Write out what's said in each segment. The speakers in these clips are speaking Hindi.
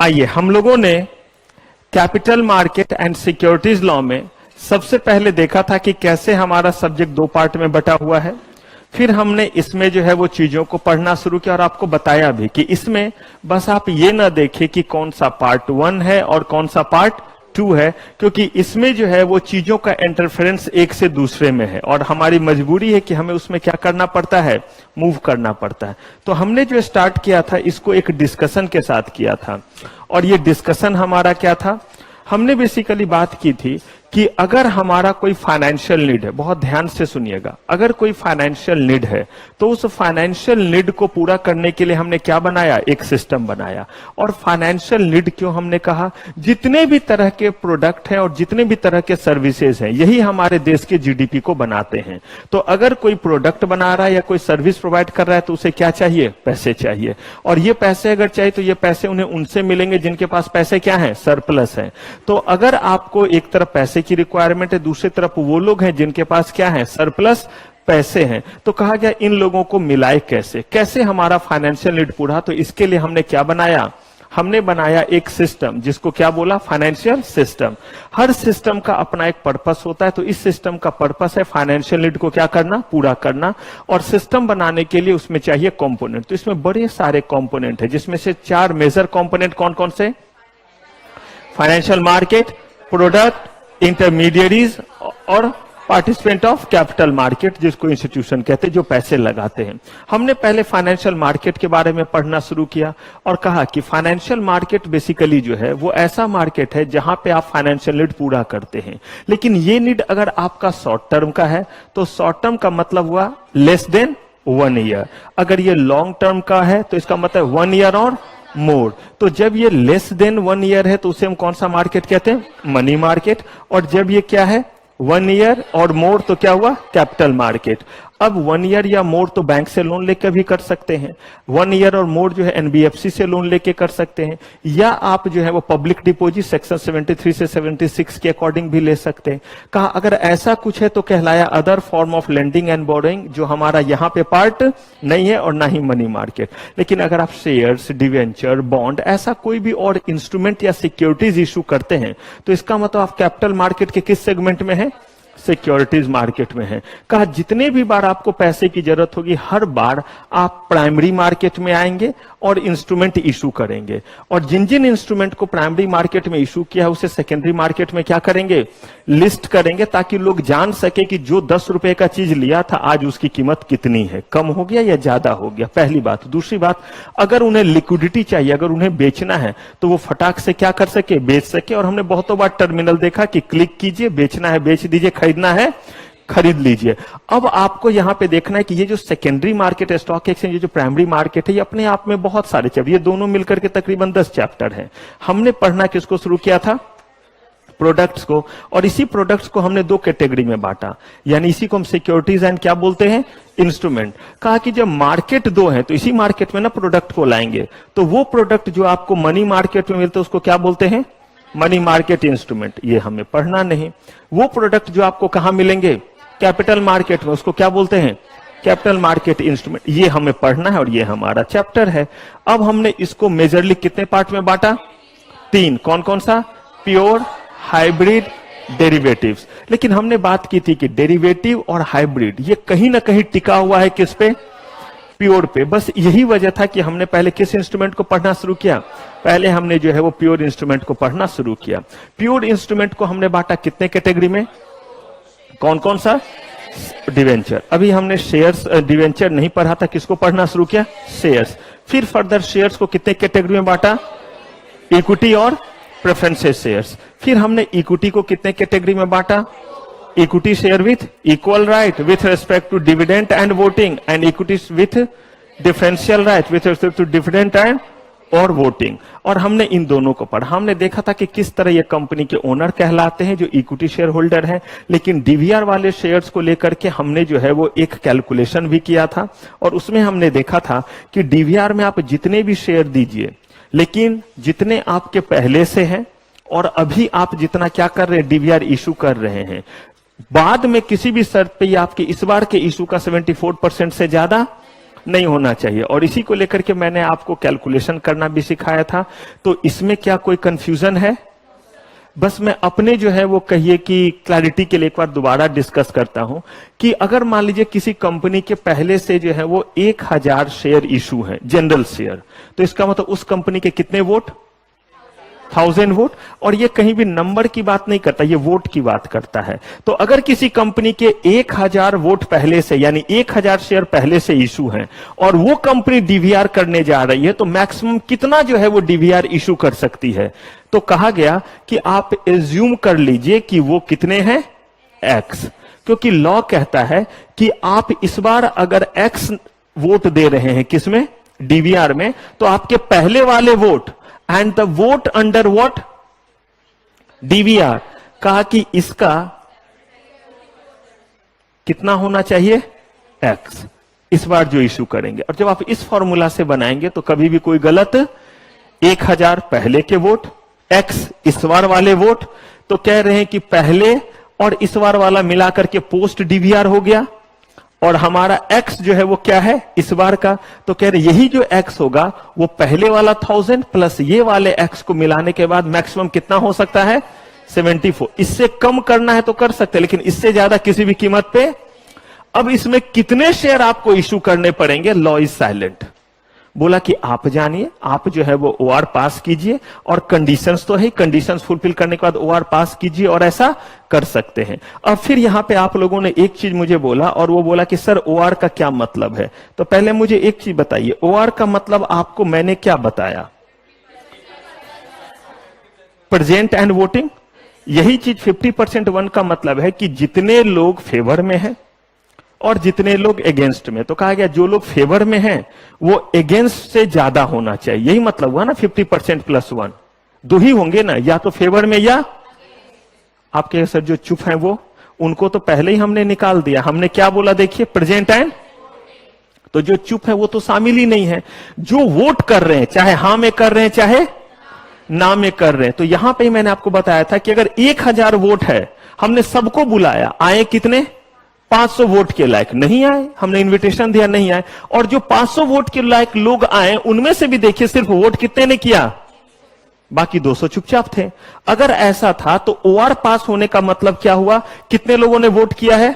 आइए, हम लोगों ने capital market and securities law में सबसे पहले देखा था कि कैसे हमारा सब्जेक्ट दो पार्ट में बटा हुआ है। फिर हमने इसमें जो है वो चीजों को पढ़ना शुरू किया और आपको बताया भी कि इसमें बस आप ये ना देखें कि कौन सा पार्ट 1 है और कौन सा पार्ट 2 है, क्योंकि इसमें जो है वो चीजों का इंटरफेरेंस एक से दूसरे में है और हमारी मजबूरी है कि हमें उसमें क्या करना पड़ता है, मूव करना पड़ता है। तो हमने जो स्टार्ट किया था इसको एक डिस्कशन के साथ किया था और ये डिस्कशन हमारा क्या था, हमने बेसिकली बात की थी कि अगर हमारा कोई फाइनेंशियल नीड है, बहुत ध्यान से सुनिएगा, अगर कोई फाइनेंशियल नीड है तो उस फाइनेंशियल नीड को पूरा करने के लिए हमने क्या बनाया, एक सिस्टम बनाया। और फाइनेंशियल नीड क्यों हमने कहा, जितने भी तरह के प्रोडक्ट हैं और जितने भी तरह के सर्विसेज हैं यही हमारे देश के जीडीपी को बनाते हैं। तो अगर कोई प्रोडक्ट बना रहा है या कोई सर्विस प्रोवाइड कर रहा है तो उसे क्या चाहिए, पैसे चाहिए। और ये पैसे अगर चाहिए तो ये पैसे उन्हें उनसे मिलेंगे जिनके पास पैसे क्या है, सरप्लस है। तो अगर आपको एक तरफ पैसे की रिक्वायरमेंट है, दूसरी तरफ वो लोग हैं जिनके पास क्या है, सरप्लस पैसे हैं, तो कहा गया इन लोगों को मिलाए कैसे हमारा फाइनेंशियल नीड पूरा। तो इसके लिए हमने क्या बनाया, हमने बनाया एक सिस्टम जिसको क्या बोला, फाइनेंशियल सिस्टम। हर सिस्टम का अपना एक पर्पस होता है, तो इस सिस्टम का पर्पस है फाइनेंशियल नीड को क्या करना, पूरा करना। और सिस्टम बनाने के लिए उसमें चाहिए कंपोनेंट। तो इसमें बड़े सारे कंपोनेंट है जिसमें से 4 मेजर कंपोनेंट कौन कौन से, फाइनेंशियल मार्केट, प्रोडक्ट, इंटरमीडियरीज और पार्टिसिपेंट ऑफ कैपिटल मार्केट, जिसको इंस्टीट्यूशन कहते हैं जो पैसे लगाते हैं। हमने पहले फाइनेंशियल मार्केट के बारे में पढ़ना शुरू किया और कहा कि फाइनेंशियल मार्केट बेसिकली जो है वो ऐसा मार्केट है जहां पे आप फाइनेंशियल नीड पूरा करते हैं। लेकिन ये नीड अगर आपका शॉर्ट टर्म का है तो शॉर्ट टर्म का मतलब हुआ लेस देन 1 ईयर। अगर ये लॉन्ग टर्म का है तो इसका मतलब 1 ईयर और मोर। तो जब ये लेस देन 1 ईयर है तो उसे हम कौन सा मार्केट कहते हैं, मनी मार्केट। और जब ये क्या है, 1 ईयर और मोर, तो क्या हुआ, कैपिटल मार्केट। अब 1 ईयर या मोर तो बैंक से लोन लेकर भी कर सकते हैं, 1 ईयर और मोर जो है एनबीएफसी से लोन लेके कर सकते हैं, या आप जो है वो पब्लिक डिपॉजिट सेक्शन 73 से 76 के अकॉर्डिंग भी ले सकते हैं। कहा अगर ऐसा कुछ है तो कहलाया other form of lending and borrowing, जो हमारा यहाँ पे पार्ट नहीं है और ना ही मनी मार्केट। लेकिन अगर आप शेयर्स, डिवेंचर, बॉन्ड, ऐसा कोई भी और इंस्ट्रूमेंट या सिक्योरिटीज इशू करते हैं तो इसका मतलब आप कैपिटल मार्केट के किस सेगमेंट में है, सिक्योरिटीज मार्केट में है। कहा जितने भी बार आपको पैसे की जरूरत होगी हर बार आप प्राइमरी मार्केट में आएंगे और इंस्ट्रूमेंट इशू करेंगे, और जिन जिन इंस्ट्रूमेंट को प्राइमरी मार्केट में इशू किया है उसे सेकेंडरी मार्केट में क्या करेंगे, लिस्ट करेंगे, ताकि लोग जान सके कि जो 10 रुपए का चीज लिया था आज उसकी कीमत कितनी है, कम हो गया या ज्यादा हो गया, पहली बात। दूसरी बात, अगर उन्हें लिक्विडिटी चाहिए, अगर उन्हें बेचना है तो वो फटाक से क्या कर सके, बेच सके। और हमने बहुतों बार टर्मिनल देखा कि क्लिक कीजिए, बेचना है बेच दीजिए, खरीदना है खरीद लीजिए। अब आपको यहां पे देखना है कि ये जो सेकेंडरी मार्केट है, स्टॉक एक्सचेंज, ये जो प्राइमरी मार्केट है, ये अपने आप में बहुत सारे चैप्टर, ये दोनों मिलकर के तकरीबन 10 चैप्टर हैं। हमने पढ़ना किसको शुरू किया था, प्रोडक्ट्स को, और इसी प्रोडक्ट्स को हमने 2 कैटेगरी में बांटा, यानी इसी को हम सिक्योरिटीज एंड क्या बोलते हैं, इंस्ट्रूमेंट। कहा कि जब मार्केट 2 है तो इसी मार्केट में ना प्रोडक्ट को लाएंगे, तो वो प्रोडक्ट जो आपको मनी मार्केट में मिलते हैं उसको क्या बोलते हैं, मनी मार्केट इंस्ट्रूमेंट। ये हमें पढ़ना नहीं। वो प्रोडक्ट जो आपको कहां मिलेंगे, कैपिटल मार्केट में, उसको क्या बोलते हैं, कैपिटल मार्केट इंस्ट्रूमेंट। ये हमें पढ़ना है और ये हमारा चैप्टर है। अब हमने इसको मेजरली कितने पार्ट में बांटा, 3। कौन कौन सा, प्योर, हाइब्रिड, डेरिवेटिव्स। लेकिन हमने बात की थी कि डेरिवेटिव और हाइब्रिड ये कहीं ना कहीं टिका हुआ है किस पे, प्योर पे। बस यही वजह था कि हमने पहले किस इंस्ट्रूमेंट को पढ़ना शुरू किया, पहले हमने जो है वो प्योर इंस्ट्रूमेंट को पढ़ना शुरू किया। प्योर इंस्ट्रूमेंट को हमने बांटा कितने कैटेगरी में, कौन कौन सा, डिवेंचर। अभी हमने शेयर्स, डिवेंचर नहीं पढ़ा था, किसको पढ़ना शुरू किया, शेयर्स। फिर फर्दर शेयर्स को कितने कैटेगरी में बांटा, इक्विटी और प्रेफरेंसेस शेयर्स। फिर हमने इक्विटी को कितने कैटेगरी में बांटा, equity share with equal right with respect to dividend and voting, and equity with differential right with respect to dividend and और वोटिंग। और हमने इन दोनों को पढ़ा। हमने देखा था कि किस तरह ये कंपनी के ओनर कहलाते हैं जो इक्विटी शेयर होल्डर है। लेकिन डीवीआर वाले शेयर्स को लेकर के हमने जो है वो एक कैलकुलेशन भी किया था, और उसमें हमने देखा था कि डीवीआर में आप जितने भी शेयर दीजिए, लेकिन जितने आपके पहले से हैं और अभी आप जितना क्या कर रहे हैं, डीवीआर इशू कर रहे हैं, बाद में किसी भी शर्त पे आपके इस बार के इशू का 74% से ज्यादा नहीं होना चाहिए। और इसी को लेकर के मैंने आपको कैलकुलेशन करना भी सिखाया था। तो इसमें क्या कोई कंफ्यूजन है? बस मैं अपने जो है वो कहिए कि क्लैरिटी के लिए एक बार दोबारा डिस्कस करता हूं कि अगर मान लीजिए किसी कंपनी के पहले से जो है वो 1000 शेयर इशू है, जनरल शेयर, तो इसका मतलब उस कंपनी के कितने वोट? 1000 वोट। और ये कहीं भी नंबर की बात नहीं करता, ये वोट की बात करता है। तो अगर किसी कंपनी के 1000 वोट पहले से, यानी 1000 शेयर पहले से इशू हैं और वो कंपनी डीवीआर करने जा रही है, तो मैक्सिमम कितना जो है वो डीवीआर इशू कर सकती है? तो कहा गया कि आप एज्यूम कर लीजिए कि वो कितने हैं? एक्स। क्योंकि लॉ कहता है कि आप इस बार अगर एक्स वोट दे रहे हैं, किसमें? डीवीआर में, तो आपके पहले वाले vote and the vote under what? DVR, कहा कि इसका कितना होना चाहिए? एक्स, इस बार जो इशू करेंगे। और जब आप इस फॉर्मूला से बनाएंगे तो कभी भी कोई गलत, 1000 पहले के वोट, एक्स इस बार वाले वोट, तो कह रहे हैं कि पहले और इस बार वाला मिलाकर के पोस्ट डीवीआर हो गया। और हमारा x जो है वो क्या है इस बार का? तो कह रहे यही जो x होगा वो पहले वाला 1000 प्लस ये वाले x को मिलाने के बाद मैक्सिमम कितना हो सकता है? 74। इससे कम करना है तो कर सकते हैं, लेकिन इससे ज्यादा किसी भी कीमत पे। अब इसमें कितने शेयर आपको इशू करने पड़ेंगे? Law is silent. बोला कि आप जानिए, आप जो है वो ओआर पास कीजिए और कंडीशंस तो है, कंडीशंस फुलफिल करने के बाद ओआर पास कीजिए और ऐसा कर सकते हैं। अब फिर यहां पे आप लोगों ने एक चीज मुझे बोला, और वो बोला कि सर ओआर का क्या मतलब है? तो पहले मुझे एक चीज बताइए, ओआर का मतलब आपको मैंने क्या बताया? Present and voting. यही चीज 50% वन का मतलब है कि जितने लोग फेवर में हैं और जितने लोग अगेंस्ट में। तो कहा गया जो लोग फेवर में हैं वो अगेंस्ट से ज्यादा होना चाहिए। यही मतलब हुआ ना 50% प्लस 1। दो ही होंगे ना, या तो फेवर में या आपके सर जो चुप हैं वो, उनको तो पहले ही हमने निकाल दिया। हमने क्या बोला देखिए, प्रेजेंट एंड। तो जो चुप है वो तो शामिल ही नहीं है। जो वोट कर रहे हैं, चाहे हां में कर रहे हैं चाहे ना में कर रहे हैं। तो यहां पे ही मैंने आपको बताया था कि अगर 1000 वोट है, हमने सबको बुलाया, आए कितने? 500 वोट के लायक नहीं आए, हमने इनविटेशन दिया नहीं आए। और जो 500 वोट के लायक लोग आए उनमें से भी देखिए सिर्फ वोट कितने ने किया? बाकी 200 चुपचाप थे। अगर ऐसा था तो ओआर पास होने का मतलब क्या हुआ? कितने लोगों ने वोट किया है?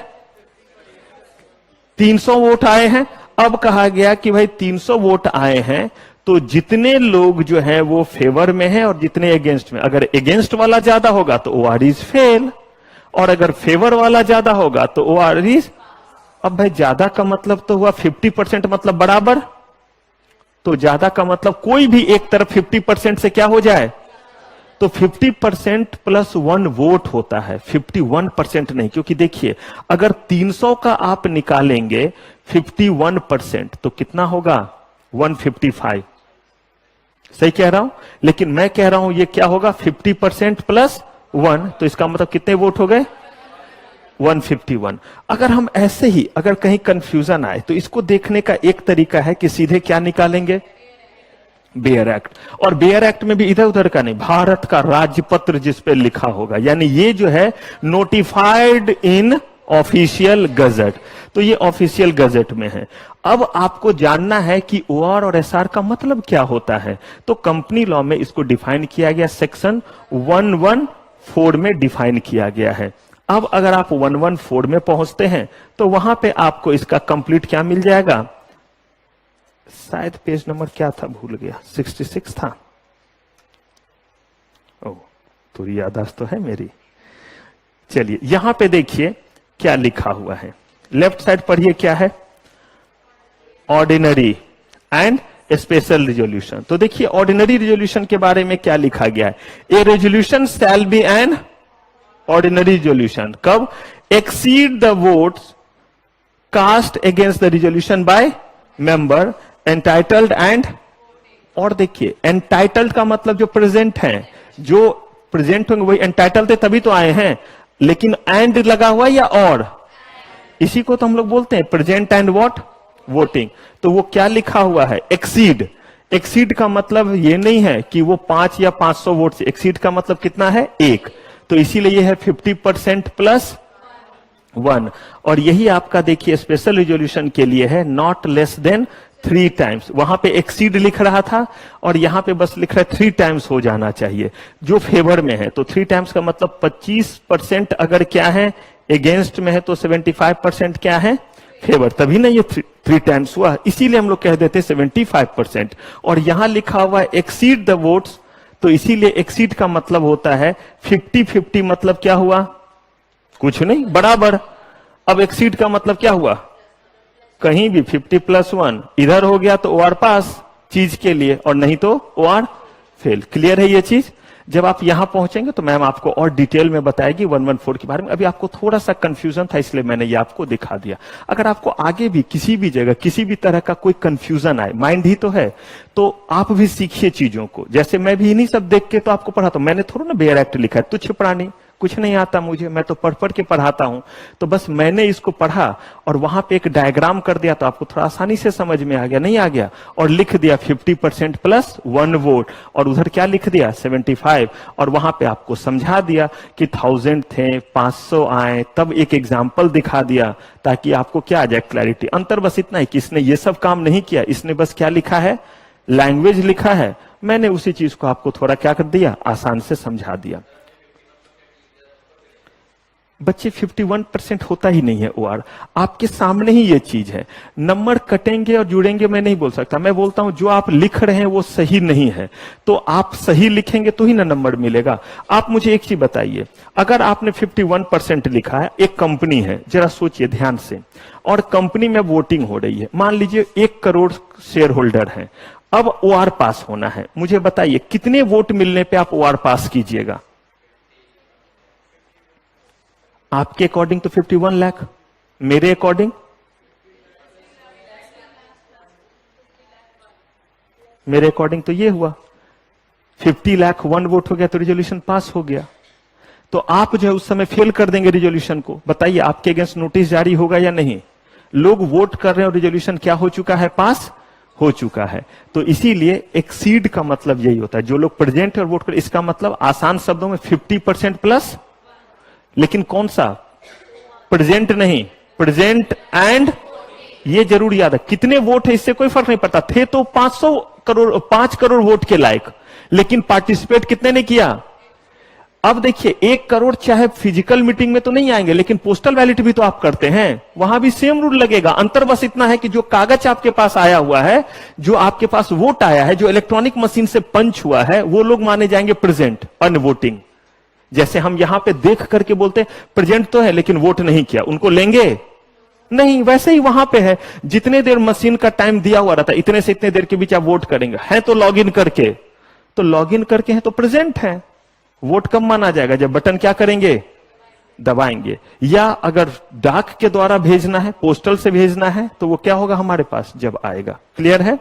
300 वोट आए हैं। अब कहा गया कि भाई 300 वोट आए हैं तो जितने लोग जो हैं वो फेवर में हैं और जितने अगेंस्ट में, अगर अगेंस्ट वाला ज्यादा होगा तो ओआर इज फेल, और अगर फेवर वाला ज्यादा होगा तो ओआर इज। अब भाई ज्यादा का मतलब तो हुआ 50% मतलब बराबर, तो ज्यादा का मतलब कोई भी एक तरफ 50% से क्या हो जाए? तो 50% प्लस 1 वोट होता है, 51% नहीं। क्योंकि देखिए अगर 300 का आप निकालेंगे 51% तो कितना होगा? 155। सही कह रहा हूं? लेकिन मैं कह रहा हूं ये क्या होगा? 50% प्लस 1, तो इसका मतलब कितने वोट हो गए? 151। अगर हम ऐसे ही, अगर कहीं कंफ्यूजन आए तो इसको देखने का एक तरीका है कि सीधे क्या निकालेंगे? Bare act. और बेयर एक्ट में भी इधर उधर का नहीं, भारत का राजपत्र जिस पे लिखा होगा, यानी ये जो है नोटिफाइड इन ऑफिशियल गजट, तो ये ऑफिशियल गजट में है। अब आपको जानना है कि ओआर और एसआर का मतलब क्या होता है। तो कंपनी लॉ में इसको डिफाइन किया गया, सेक्शन 114 में डिफाइन किया गया है। अब अगर आप 114 में पहुंचते हैं तो वहां पे आपको इसका कंप्लीट क्या मिल जाएगा? शायद पेज नंबर क्या था, भूल गया, 66 था। ओ, थोड़ी याददाश्त तो है मेरी। चलिए यहां पे देखिए क्या लिखा हुआ है, लेफ्ट साइड पढ़िए क्या है? Ordinary and special resolution. तो देखिए ऑर्डिनरी रिजोल्यूशन के बारे में क्या लिखा गया है? A resolution shall be an ordinary resolution कब? Exceed the votes cast against the resolution by member entitled and. और देखिए एंटाइटल्ड का मतलब जो प्रेजेंट हैं, जो प्रेजेंट होंगे वही एंटाइटल्ड थे तभी तो आए हैं, लेकिन एंड लगा हुआ या और, इसी को तो हम लोग बोलते हैं प्रेजेंट एंड व्हाट? वोटिंग। तो वो क्या लिखा हुआ है? एक्सीड। एक्सीड का मतलब ये नहीं है कि वो 5 या 500 वोट से, एक्सीड का मतलब कितना है? 1। तो इसीलिए ये है 50% प्लस 1। और यही आपका देखिए स्पेशल रिजोल्यूशन के लिए है नॉट लेस देन 3 टाइम्स, वहां पे एक्सीड लिख रहा था और यहां पे बस लिख रहा है 3 टाइम्स हो जाना चाहिए जो फेवर में है। तो 3 टाइम्स का मतलब 25% अगर क्या है अगेंस्ट में है तो 75% क्या है फेवर, तभी ना ये 3 टाइम्स हुआ, इसीलिए हम लोग कह देते 75%। और यहां लिखा हुआ एक्सीड द वोट्स, तो इसीलिए एक्सीड का मतलब होता है 50-50, मतलब क्या हुआ कुछ नहीं बराबर। अब एक्सीड का मतलब क्या हुआ, कहीं भी 50+1 इधर हो गया तो ओआर पास चीज के लिए, और नहीं तो ओआर फेल। क्लियर है ये चीज? जब आप यहां पहुंचेंगे तो मैम आपको और डिटेल में बताएगी 114 के बारे में। अभी आपको थोड़ा सा कंफ्यूजन था इसलिए मैंने ये आपको दिखा दिया। अगर आपको आगे भी किसी भी जगह किसी भी तरह का कोई कंफ्यूजन आए, माइंड ही तो है, तो आप भी सीखिए चीजों को। जैसे मैं भी इन्हीं सब देख के तो आपको पढ़ाता हूं, मैंने थोड़ा ना बेयर एक्ट लिखा है, तुच्छ प्राणी, कुछ नहीं आता मुझे, मैं तो पढ़ पढ़ के पढ़ाता हूं। तो बस मैंने इसको पढ़ा और वहां पे एक डायग्राम कर दिया तो आपको थोड़ा आसानी से समझ में आ गया, नहीं आ गया? और लिख दिया 50% प्लस 1 वोट, और उधर क्या लिख दिया 75, और वहां पे आपको समझा दिया कि 1000 थे 500 आए, तब एक एग्जाम्पल दिखा दिया ताकि आपको क्या आ जाए क्लैरिटी। अंतर बस इतना है कि इसने ये सब काम नहीं किया, इसने बस क्या लिखा है लैंग्वेज लिखा है, मैंने उसी चीज को आपको थोड़ा क्या कर दिया आसान से समझा दिया। बच्चे 51% होता ही नहीं है ओआर, आपके सामने ही ये चीज है। नंबर कटेंगे और जुड़ेंगे मैं नहीं बोल सकता, मैं बोलता हूं जो आप लिख रहे हैं वो सही नहीं है, तो आप सही लिखेंगे तो ही ना नंबर मिलेगा। आप मुझे एक चीज बताइए, अगर आपने 51% लिखा है, एक कंपनी है, जरा सोचिए ध्यान से, और कंपनी में वोटिंग हो रही है, मान लीजिए 1 करोड़ शेयर होल्डर है, अब ओआर पास होना है, मुझे बताइए कितने वोट मिलने पे आप ओआर पास कीजिएगा? आपके अकॉर्डिंग तो 51 लाख, मेरे अकॉर्डिंग तो ये हुआ 50 लाख 1 वोट हो गया तो रिजोल्यूशन पास हो गया। तो आप जो है उस समय फेल कर देंगे रिजोल्यूशन को। बताइए आपके अगेंस्ट नोटिस जारी होगा या नहीं? लोग वोट कर रहे हैं और रिजोल्यूशन क्या हो चुका है, पास हो चुका है। तो इसीलिए एक्सीड का मतलब यही होता है, जो लोग प्रेजेंट और वोट कर, इसका मतलब आसान शब्दों में 50% प्लस, लेकिन कौन सा? प्रेजेंट नहीं, प्रेजेंट एंड, ये जरूर याद है। कितने वोट है इससे कोई फर्क नहीं पड़ता, थे तो 5 करोड़ वोट के लायक, लेकिन पार्टिसिपेट कितने ने किया? अब देखिए 1 करोड़ चाहे फिजिकल मीटिंग में तो नहीं आएंगे, लेकिन पोस्टल बैलेट भी तो आप करते हैं, वहां भी सेम रूल लगेगा। अंतर बस इतना है कि जो कागज आपके पास आया हुआ है, जो आपके पास वोट आया है, जो इलेक्ट्रॉनिक मशीन से पंच हुआ है, वो लोग माने जाएंगे प्रेजेंट, अनवोटिंग। जैसे हम यहां पे देख करके बोलते प्रेजेंट तो है लेकिन वोट नहीं किया, उनको लेंगे नहीं, वैसे ही वहां पे है, जितने देर मशीन का टाइम दिया हुआ रहता है, इतने से इतने देर के बीच आप वोट करेंगे, है तो लॉग इन करके, तो लॉग इन करके है तो प्रेजेंट है। वोट कब माना जाएगा? जब बटन क्या करेंगे, दबाएंगे। या अगर डाक के द्वारा भेजना है, पोस्टल से भेजना है, तो वो क्या होगा हमारे पास जब आएगा। क्लियर है?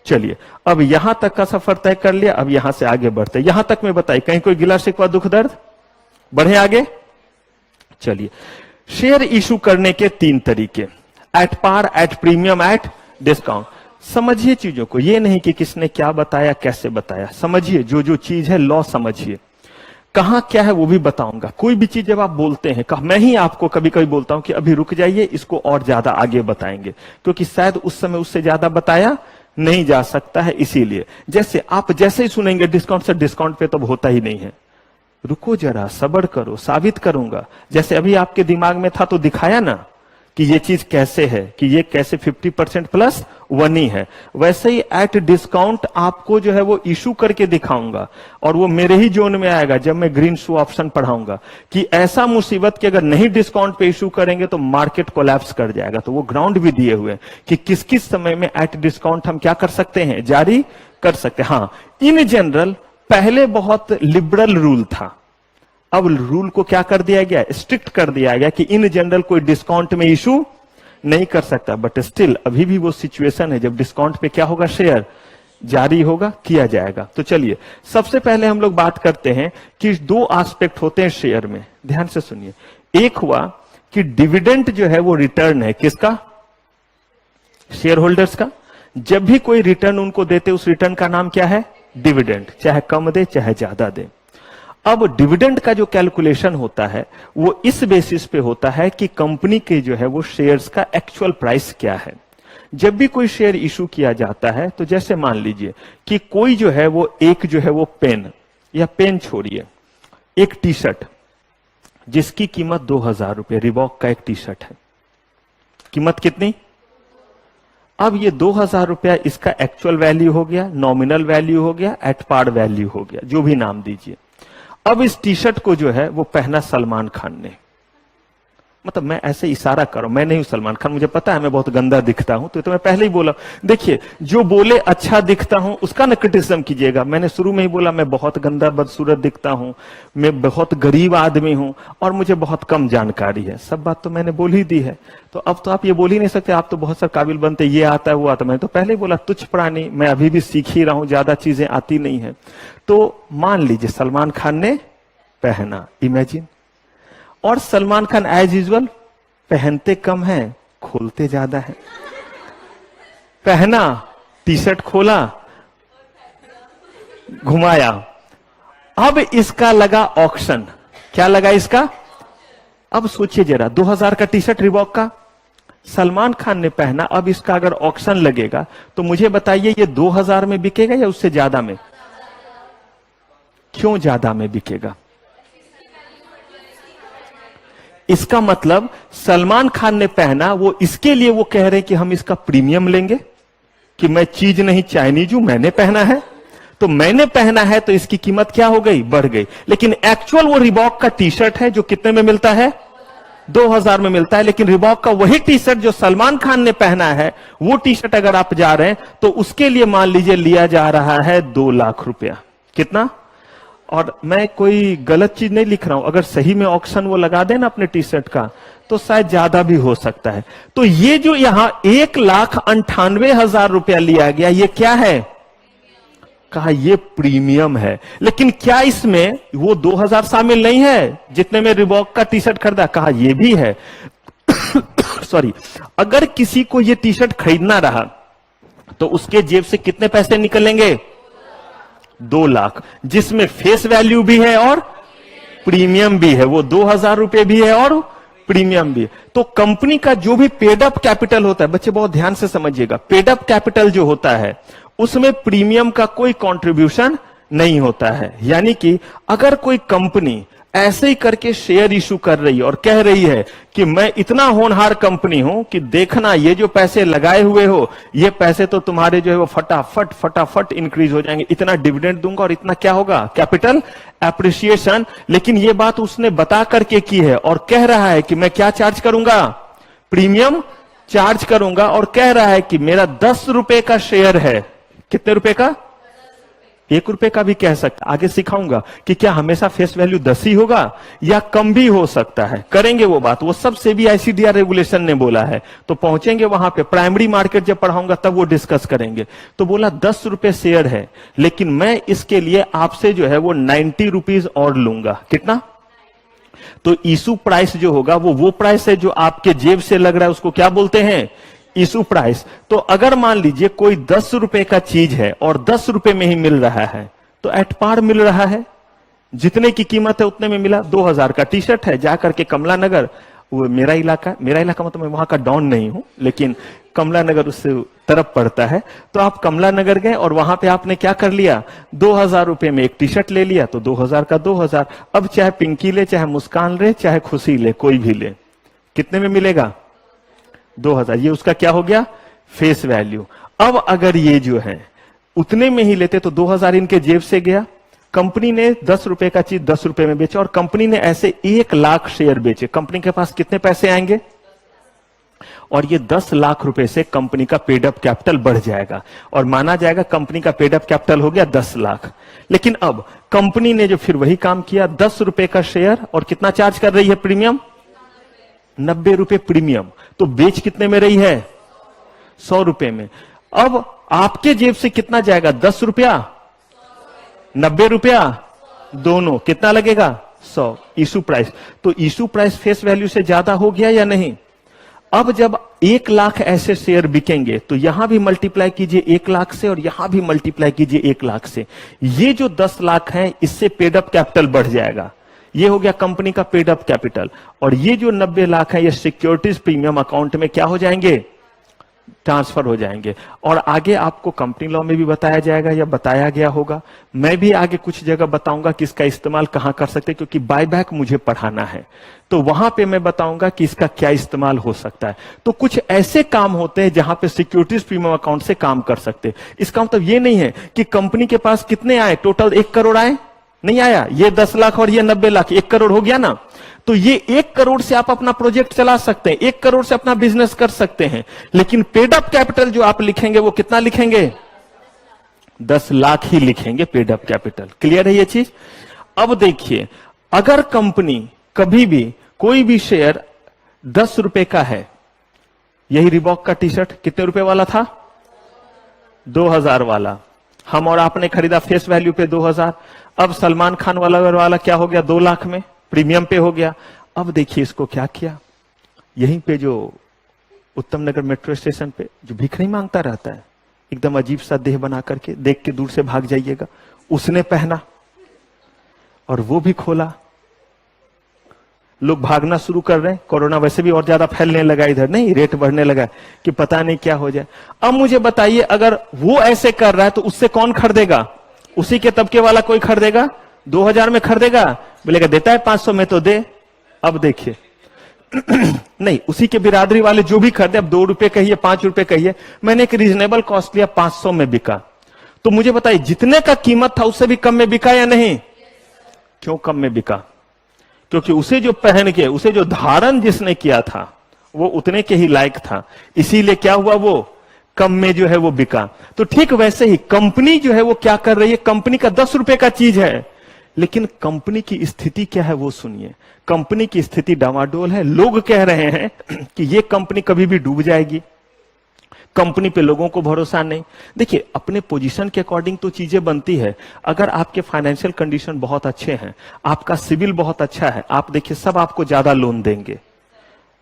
चलिए अब यहां तक का सफर तय कर लिया, अब यहां से आगे बढ़ते। यहां तक में बताइए कहीं कोई गिला शिकवा दुख दर्द? बढ़े आगे, चलिए। शेयर इशू करने के 3 तरीके, at par, at premium, at discount. समझिए चीजों को, ये नहीं कि किसने क्या बताया कैसे बताया, समझिए जो जो चीज है लॉ समझिए। कहां क्या है वो भी बताऊंगा। कोई भी चीज जब आप बोलते हैं, मैं ही आपको कभी कभी बोलता हूं कि अभी रुक जाइए, इसको और ज्यादा आगे बताएंगे, क्योंकि शायद उस समय उससे ज्यादा बताया नहीं जा सकता है। इसीलिए जैसे आप जैसे ही सुनेंगे डिस्काउंट से, डिस्काउंट पे तब होता ही नहीं है, रुको जरा सब्र करो, साबित करूंगा। जैसे अभी आपके दिमाग में था तो दिखाया ना कि ये चीज कैसे है, कि ये कैसे 50% प्लस 1 ही है, वैसे ही एट डिस्काउंट आपको जो है वो इशू करके दिखाऊंगा, और वो मेरे ही जोन में आएगा जब मैं ग्रीन शू ऑप्शन पढ़ाऊंगा कि ऐसा मुसीबत कि अगर नहीं डिस्काउंट पे इशू करेंगे तो मार्केट कोलैप्स कर जाएगा। तो वो ग्राउंड भी दिए हुए कि किस किस समय में एट डिस्काउंट हम क्या कर सकते हैं, जारी कर सकते हैं। हाँ, इन जनरल पहले बहुत लिबरल रूल था, अब रूल को क्या कर दिया गया, स्ट्रिक्ट कर दिया गया कि इन जनरल कोई डिस्काउंट में इशू नहीं कर सकता। बट स्टिल अभी भी वो सिचुएशन है जब डिस्काउंट पे क्या होगा, शेयर जारी होगा, किया जाएगा। तो चलिए सबसे पहले हम लोग बात करते हैं कि 2 एस्पेक्ट होते हैं शेयर में, ध्यान से सुनिए। एक हुआ कि डिविडेंड जो है वो रिटर्न है, किसका, शेयर होल्डर्स का। जब भी कोई रिटर्न उनको देते उस रिटर्न का नाम क्या है, डिविडेंड, चाहे कम दे चाहे ज्यादा दे। अब डिविडेंड का जो कैलकुलेशन होता है वो इस बेसिस पे होता है कि कंपनी के जो है वो शेयर्स का एक्चुअल प्राइस क्या है। जब भी कोई शेयर इशू किया जाता है तो जैसे मान लीजिए कि कोई जो है वो एक जो है वो पेन या पेन छोड़िए, एक टी शर्ट जिसकी कीमत 2000 रुपये, रिबॉक का एक टी शर्ट है, कीमत कितनी? अब ये 2000 रुपया इसका एक्चुअल वैल्यू हो गया, नॉमिनल वैल्यू हो गया, एट पार वैल्यू हो गया, जो भी नाम दीजिए। अब इस टी शर्ट को जो है वो पहना सलमान खान ने, मतलब मैं ऐसे इशारा करूं, मैं नहीं हूं सलमान खान, मुझे पता है मैं बहुत गंदा दिखता हूं, तो मैं पहले ही बोला। देखिए, जो बोले अच्छा दिखता हूं उसका ना क्रिटिसिज्म कीजिएगा। मैंने शुरू में ही बोला मैं बहुत गंदा बदसूरत दिखता हूं, मैं बहुत गरीब आदमी हूं और मुझे बहुत कम जानकारी है। सब बात तो मैंने बोल ही दी है, तो अब तो आप ये बोल ही नहीं सकते, आप तो बहुत सारे काबिल बनते, ये आता है वो आता है। मैंने तो पहले ही बोला तुच्छ प्राणी, मैं अभी भी सीख ही रहा हूं, ज्यादा चीजें आती नहीं है। तो मान लीजिए सलमान खान ने पहना, इमेजिन, और सलमान खान एज यूजुअल पहनते कम हैं, खोलते ज्यादा है। पहना, टी शर्ट खोला, घुमाया, अब इसका लगा ऑक्शन। क्या लगा इसका? अब सोचिए जरा, 2000 का टी शर्ट रिबॉक का सलमान खान ने पहना, अब इसका अगर ऑक्शन लगेगा तो मुझे बताइए ये 2000 में बिकेगा या उससे ज्यादा में? क्यों ज्यादा में बिकेगा? इसका मतलब सलमान खान ने पहना, वो इसके लिए वो कह रहे हैं कि हम इसका प्रीमियम लेंगे, कि मैं चीज नहीं चाइनीज हूं, मैंने पहना है, तो मैंने पहना है तो इसकी कीमत क्या हो गई? बढ़ गई। लेकिन एक्चुअल वो रिबॉक का टी शर्ट है जो कितने में मिलता है? 2000 में मिलता है। लेकिन रिबॉक का वही टी शर्ट जो सलमान खान ने पहना है, वो टी शर्ट अगर आप जा रहे हैं तो उसके लिए मान लीजिए लिया जा रहा है 2 लाख रुपया। कितना? और मैं कोई गलत चीज नहीं लिख रहा हूं, अगर सही में ऑक्शन वो लगा देना अपने टी शर्ट का तो शायद ज्यादा भी हो सकता है। तो ये जो यहां 1,98,000 रुपया लिया गया, ये क्या है? कहा ये प्रीमियम है। लेकिन क्या इसमें वो 2000 शामिल नहीं है जितने में रिबॉक का टी शर्ट खरीदा? कहा ये भी है। सॉरी, अगर किसी को ये टी शर्ट खरीदना रहा तो उसके जेब से कितने पैसे निकलेंगे? 2 लाख, जिसमें फेस वैल्यू भी है और प्रीमियम भी है। वो 2000 रुपए भी है और प्रीमियम भी है। तो कंपनी का जो भी पेड अप कैपिटल होता है, बच्चे बहुत ध्यान से समझिएगा, पेड अप कैपिटल जो होता है उसमें प्रीमियम का कोई कंट्रीब्यूशन नहीं होता है। यानी कि अगर कोई कंपनी ऐसे ही करके शेयर इशू कर रही है और कह रही है कि मैं इतना होनहार कंपनी हूं कि देखना ये जो पैसे लगाए हुए हो, ये पैसे तो तुम्हारे जो है वो फटाफट फटाफट इंक्रीज हो जाएंगे, इतना डिविडेंड दूंगा और इतना क्या होगा? Capital appreciation. लेकिन ये बात उसने बता करके की है और कह रहा है कि मैं क्या चार्ज करूंगा? प्रीमियम चार्ज करूंगा। और कह रहा है कि मेरा 10 रुपए का शेयर है। कितने रुपए का? 1 रुपए का भी कह सकता। आगे सिखाऊंगा कि क्या हमेशा फेस वैल्यू 10 ही होगा या कम भी हो सकता है। करेंगे वो बात, वो सब CBICDR रेगुलेशन ने बोला है, तो पहुंचेंगे वहां पे। प्राइमरी मार्केट जब पढ़ाऊंगा तब वो डिस्कस करेंगे। तो बोला 10 रुपए शेयर है, लेकिन मैं इसके लिए आपसे जो है वो 90 रुपीज और लूंगा। कितना? तो इशू प्राइस जो होगा वो प्राइस है जो आपके जेब से लग रहा है, उसको क्या बोलते हैं? Issue price. तो अगर मान लीजिए कोई 10 रुपए का चीज है और 10 रुपए में ही मिल रहा है, तो एट पार मिल रहा है, जितने की कीमत है उतने में मिला। 2000 का टी शर्ट है, जाकर के कमला नगर, वो मेरा इलाका मतलब मैं वहां का डॉन नहीं हूं, लेकिन कमला नगर उससे तरफ पड़ता है। तो आप कमला नगर गए और वहां पे आपने क्या कर लिया? 2000 रुपए में एक टी शर्ट ले लिया, तो 2000 का 2000। अब चाहे पिंकी ले, चाहे मुस्कान ले, चाहे खुशी ले, कोई भी ले, कितने में मिलेगा? 2000। ये उसका क्या हो गया? Face value. अब अगर ये जो है उतने में ही लेते तो 2000 इनके जेब से गया। कंपनी ने 10 रुपए का चीज 10 रुपए में बेचा और कंपनी ने ऐसे 1 लाख शेयर बेचे। कंपनी के पास कितने पैसे आएंगे? और ये 10 लाख रुपए से कंपनी का पेड अप कैपिटल बढ़ जाएगा और माना जाएगा कंपनी का पेड अप कैपिटल हो गया 10 लाख। लेकिन अब कंपनी ने जो फिर वही काम किया, 10 रुपए का शेयर और कितना चार्ज कर रही है? प्रीमियम 90 रुपए प्रीमियम। तो बेच कितने में रही है? 100 रुपए में। अब आपके जेब से कितना जाएगा? 10 रुपया, 90 रुपया, दोनों कितना लगेगा? 100। Issue price. तो इशू प्राइस फेस वैल्यू से ज्यादा हो गया या नहीं? अब जब 1 लाख ऐसे शेयर बिकेंगे तो यहां भी मल्टीप्लाई कीजिए 1 लाख से और यहां भी मल्टीप्लाई कीजिए 1 लाख से। ये जो 10 लाख है इससे पेड अप कैपिटल बढ़ जाएगा। ये हो गया कंपनी का पेड अप कैपिटल। और ये जो 90 लाख है ये सिक्योरिटीज प्रीमियम अकाउंट में क्या हो जाएंगे? ट्रांसफर हो जाएंगे। और आगे आपको कंपनी लॉ में भी बताया जाएगा या बताया गया होगा, मैं भी आगे कुछ जगह बताऊंगा कि इसका इस्तेमाल कहां कर सकते हैं, क्योंकि बायबैक मुझे पढ़ाना है तो वहां पे मैं बताऊंगा कि इसका क्या इस्तेमाल हो सकता है। तो कुछ ऐसे काम होते हैं जहां पे सिक्योरिटीज प्रीमियम अकाउंट से काम कर सकते हैं। इसका मतलब ये नहीं है कि कंपनी के पास कितने आए, टोटल 1 करोड़ आए, नहीं आया, ये 10 लाख और ये 90 लाख, 1 करोड़ हो गया ना। तो ये 1 करोड़ से आप अपना प्रोजेक्ट चला सकते हैं, 1 करोड़ से अपना बिजनेस कर सकते हैं। लेकिन पेड अप कैपिटल जो आप लिखेंगे वो कितना लिखेंगे, 10 लाख ही लिखेंगे पेड अप कैपिटल। क्लियर है ये चीज। अब देखिए, अगर कंपनी कभी भी कोई भी शेयर 10 रुपए का है, यही रिबॉक का टी शर्ट कितने रुपए वाला था, 2000 वाला, हम और आपने खरीदा फेस वैल्यू पे 2000। अब सलमान खान वाला क्या हो गया, 2 लाख में प्रीमियम पे हो गया। अब देखिए इसको क्या किया, यहीं पे जो उत्तम नगर मेट्रो स्टेशन पे जो भीख नहीं मांगता रहता है, एकदम अजीब सा देह बना करके, देख के दूर से भाग जाइएगा, उसने पहना और वो भी खोला। लोग भागना शुरू कर रहे हैं, कोरोना वैसे भी और ज्यादा फैलने लगा, इधर नहीं रेट बढ़ने लगा कि पता नहीं क्या हो जाए। अब मुझे बताइए, अगर वो ऐसे कर रहा है तो उससे कौन खरीदेगा, उसी के तबके वाला कोई खरीदेगा, 2000 में खरीदेगा, बोलेगा देता है 500 में तो दे। अब देखिए नहीं, उसी के बिरादरी वाले जो भी खरीदे, अब 2 रुपए कहिए 5 रुपए कहिए, मैंने एक रीजनेबल कॉस्ट लिया, 500 में बिका। तो मुझे बताइए जितने का कीमत था उससे भी कम में बिका या नहीं, क्यों कम में बिका, क्योंकि उसे जो पहन के, उसे जो धारण जिसने किया था वो उतने के ही लायक था, इसीलिए क्या हुआ, वो कम में जो है वो बिका। तो ठीक वैसे ही कंपनी जो है वो क्या कर रही है, कंपनी का 10 रुपए का चीज है, लेकिन कंपनी की स्थिति क्या है वो सुनिए। कंपनी की स्थिति डामाडोल है, लोग कह रहे हैं कि ये कंपनी कभी भी डूब जाएगी, कंपनी पे लोगों को भरोसा नहीं। देखिए, अपने पोजीशन के अकॉर्डिंग तो चीजें बनती है। अगर आपके फाइनेंशियल कंडीशन बहुत अच्छे हैं, आपका सिविल बहुत अच्छा है, आप देखिए सब आपको ज्यादा लोन देंगे।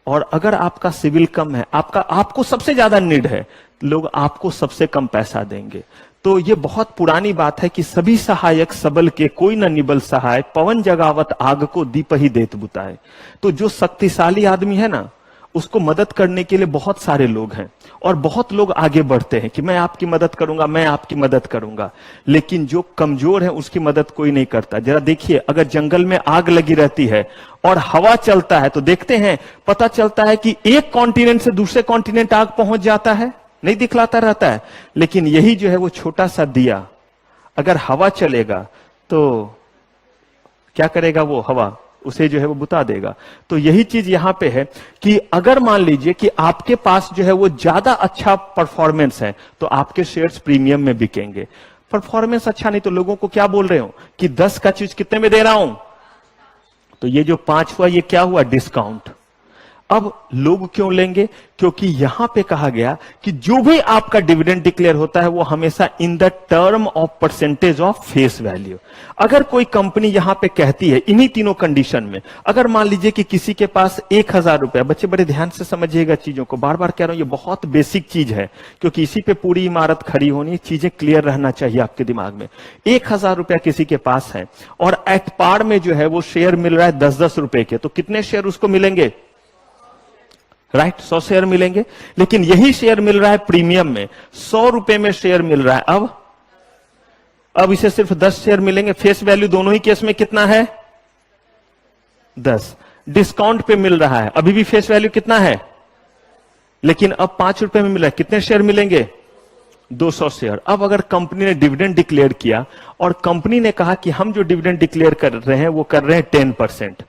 और अगर आपका सिविल कम है, आपको सबसे ज्यादा नीड है, लोग आपको सबसे कम पैसा देंगे। तो ये बहुत पुरानी बात है कि सभी सहायक सबल के कोई न निबल सहाय, पवन जगावत आग को दीप ही देत बुताए। तो जो शक्तिशाली आदमी है ना, उसको मदद करने के लिए बहुत सारे लोग हैं और बहुत लोग आगे बढ़ते हैं कि मैं आपकी मदद करूंगा, मैं आपकी मदद करूंगा। लेकिन जो कमजोर है उसकी मदद कोई नहीं करता। जरा देखिए, अगर जंगल में आग लगी रहती है और हवा चलता है तो देखते हैं, पता चलता है कि एक कॉन्टिनेंट से दूसरे कॉन्टिनेंट आग पहुंच जाता है, नहीं दिखलाता रहता है। लेकिन यही जो है वो छोटा सा दिया, अगर हवा चलेगा तो क्या करेगा, वो हवा उसे जो है वो बुता देगा। तो यही चीज यहां पे है कि अगर मान लीजिए कि आपके पास जो है वो ज्यादा अच्छा परफॉर्मेंस है तो आपके शेयर्स प्रीमियम में बिकेंगे। परफॉर्मेंस अच्छा नहीं तो लोगों को क्या बोल रहे हो कि 10 का चीज कितने में दे रहा हूं, तो ये जो 5 हुआ ये क्या हुआ, डिस्काउंट। अब लोग क्यों लेंगे, क्योंकि यहां पे कहा गया कि जो भी आपका डिविडेंड डिक्लेयर होता है वो हमेशा in the term of percentage of face value. अगर कोई कंपनी यहां पे कहती है इन्हीं तीनों कंडीशन में, अगर मान लीजिए कि किसी के पास 1000 रुपया, बच्चे बड़े ध्यान से समझिएगा चीजों को, बार बार कह रहा हूं ये बहुत बेसिक चीज है क्योंकि इसी पे पूरी इमारत खड़ी होनी, चीजें क्लियर रहना चाहिए आपके दिमाग में। 1000 रुपया किसी के पास है और एट पार में जो है वो शेयर मिल रहा है 10-10 रुपए के, तो कितने शेयर उसको मिलेंगे, राइट, 100 शेयर मिलेंगे। लेकिन यही शेयर मिल रहा है प्रीमियम में, 100 रुपए में शेयर मिल रहा है। अब इसे सिर्फ 10 शेयर मिलेंगे। फेस वैल्यू दोनों ही केस में कितना है, 10। डिस्काउंट पे मिल रहा है, अभी भी फेस वैल्यू कितना है, लेकिन अब 5 रुपए में मिल रहा है, कितने शेयर मिलेंगे, 200 शेयर। अब अगर कंपनी ने डिविडेंड डिक्लेयर किया और कंपनी ने कहा कि हम जो डिविडेंड डिक्लेयर कर रहे हैं वो कर रहे हैं 10%,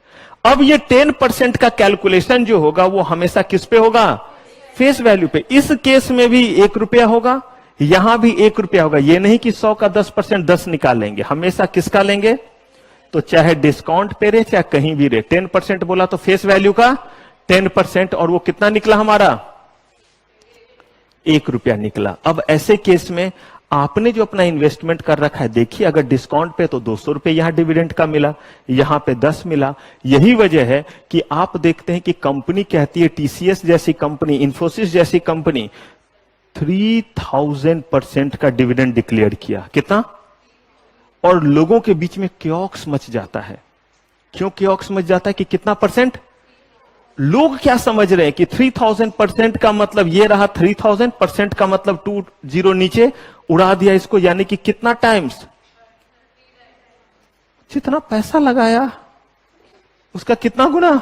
अब ये 10% का कैलकुलेशन जो होगा वो हमेशा किस पे होगा, फेस वैल्यू पे। इस केस में भी 1 रुपया होगा, यहां भी 1 रुपया होगा। ये नहीं कि 100 का 10% 10 निकालेंगे, हमेशा किसका लेंगे, तो चाहे डिस्काउंट पे रहे चाहे कहीं भी रहे। 10% बोला तो फेस वैल्यू का 10%, और वो कितना निकला हमारा, 1 रुपया निकला। अब ऐसे केस में आपने जो अपना इन्वेस्टमेंट कर रखा है, देखिए अगर डिस्काउंट पे तो 200 रुपए यहां डिविडेंड का मिला, यहां पे 10 मिला। यही वजह है कि आप देखते हैं कि कंपनी कहती है, टीसीएस जैसी कंपनी, इंफोसिस जैसी कंपनी 3000% का डिविडेंड डिक्लेयर किया। कितना, और लोगों के बीच में क्योक्स मच जाता है। क्यों क्योक्स मच जाता है कि कितना परसेंट, लोग क्या समझ रहे हैं कि 3000% का मतलब ये रहा, 3000% का मतलब 20 नीचे उड़ा दिया इसको, यानी कि कितना टाइम्स, जितना पैसा लगाया उसका कितना गुना।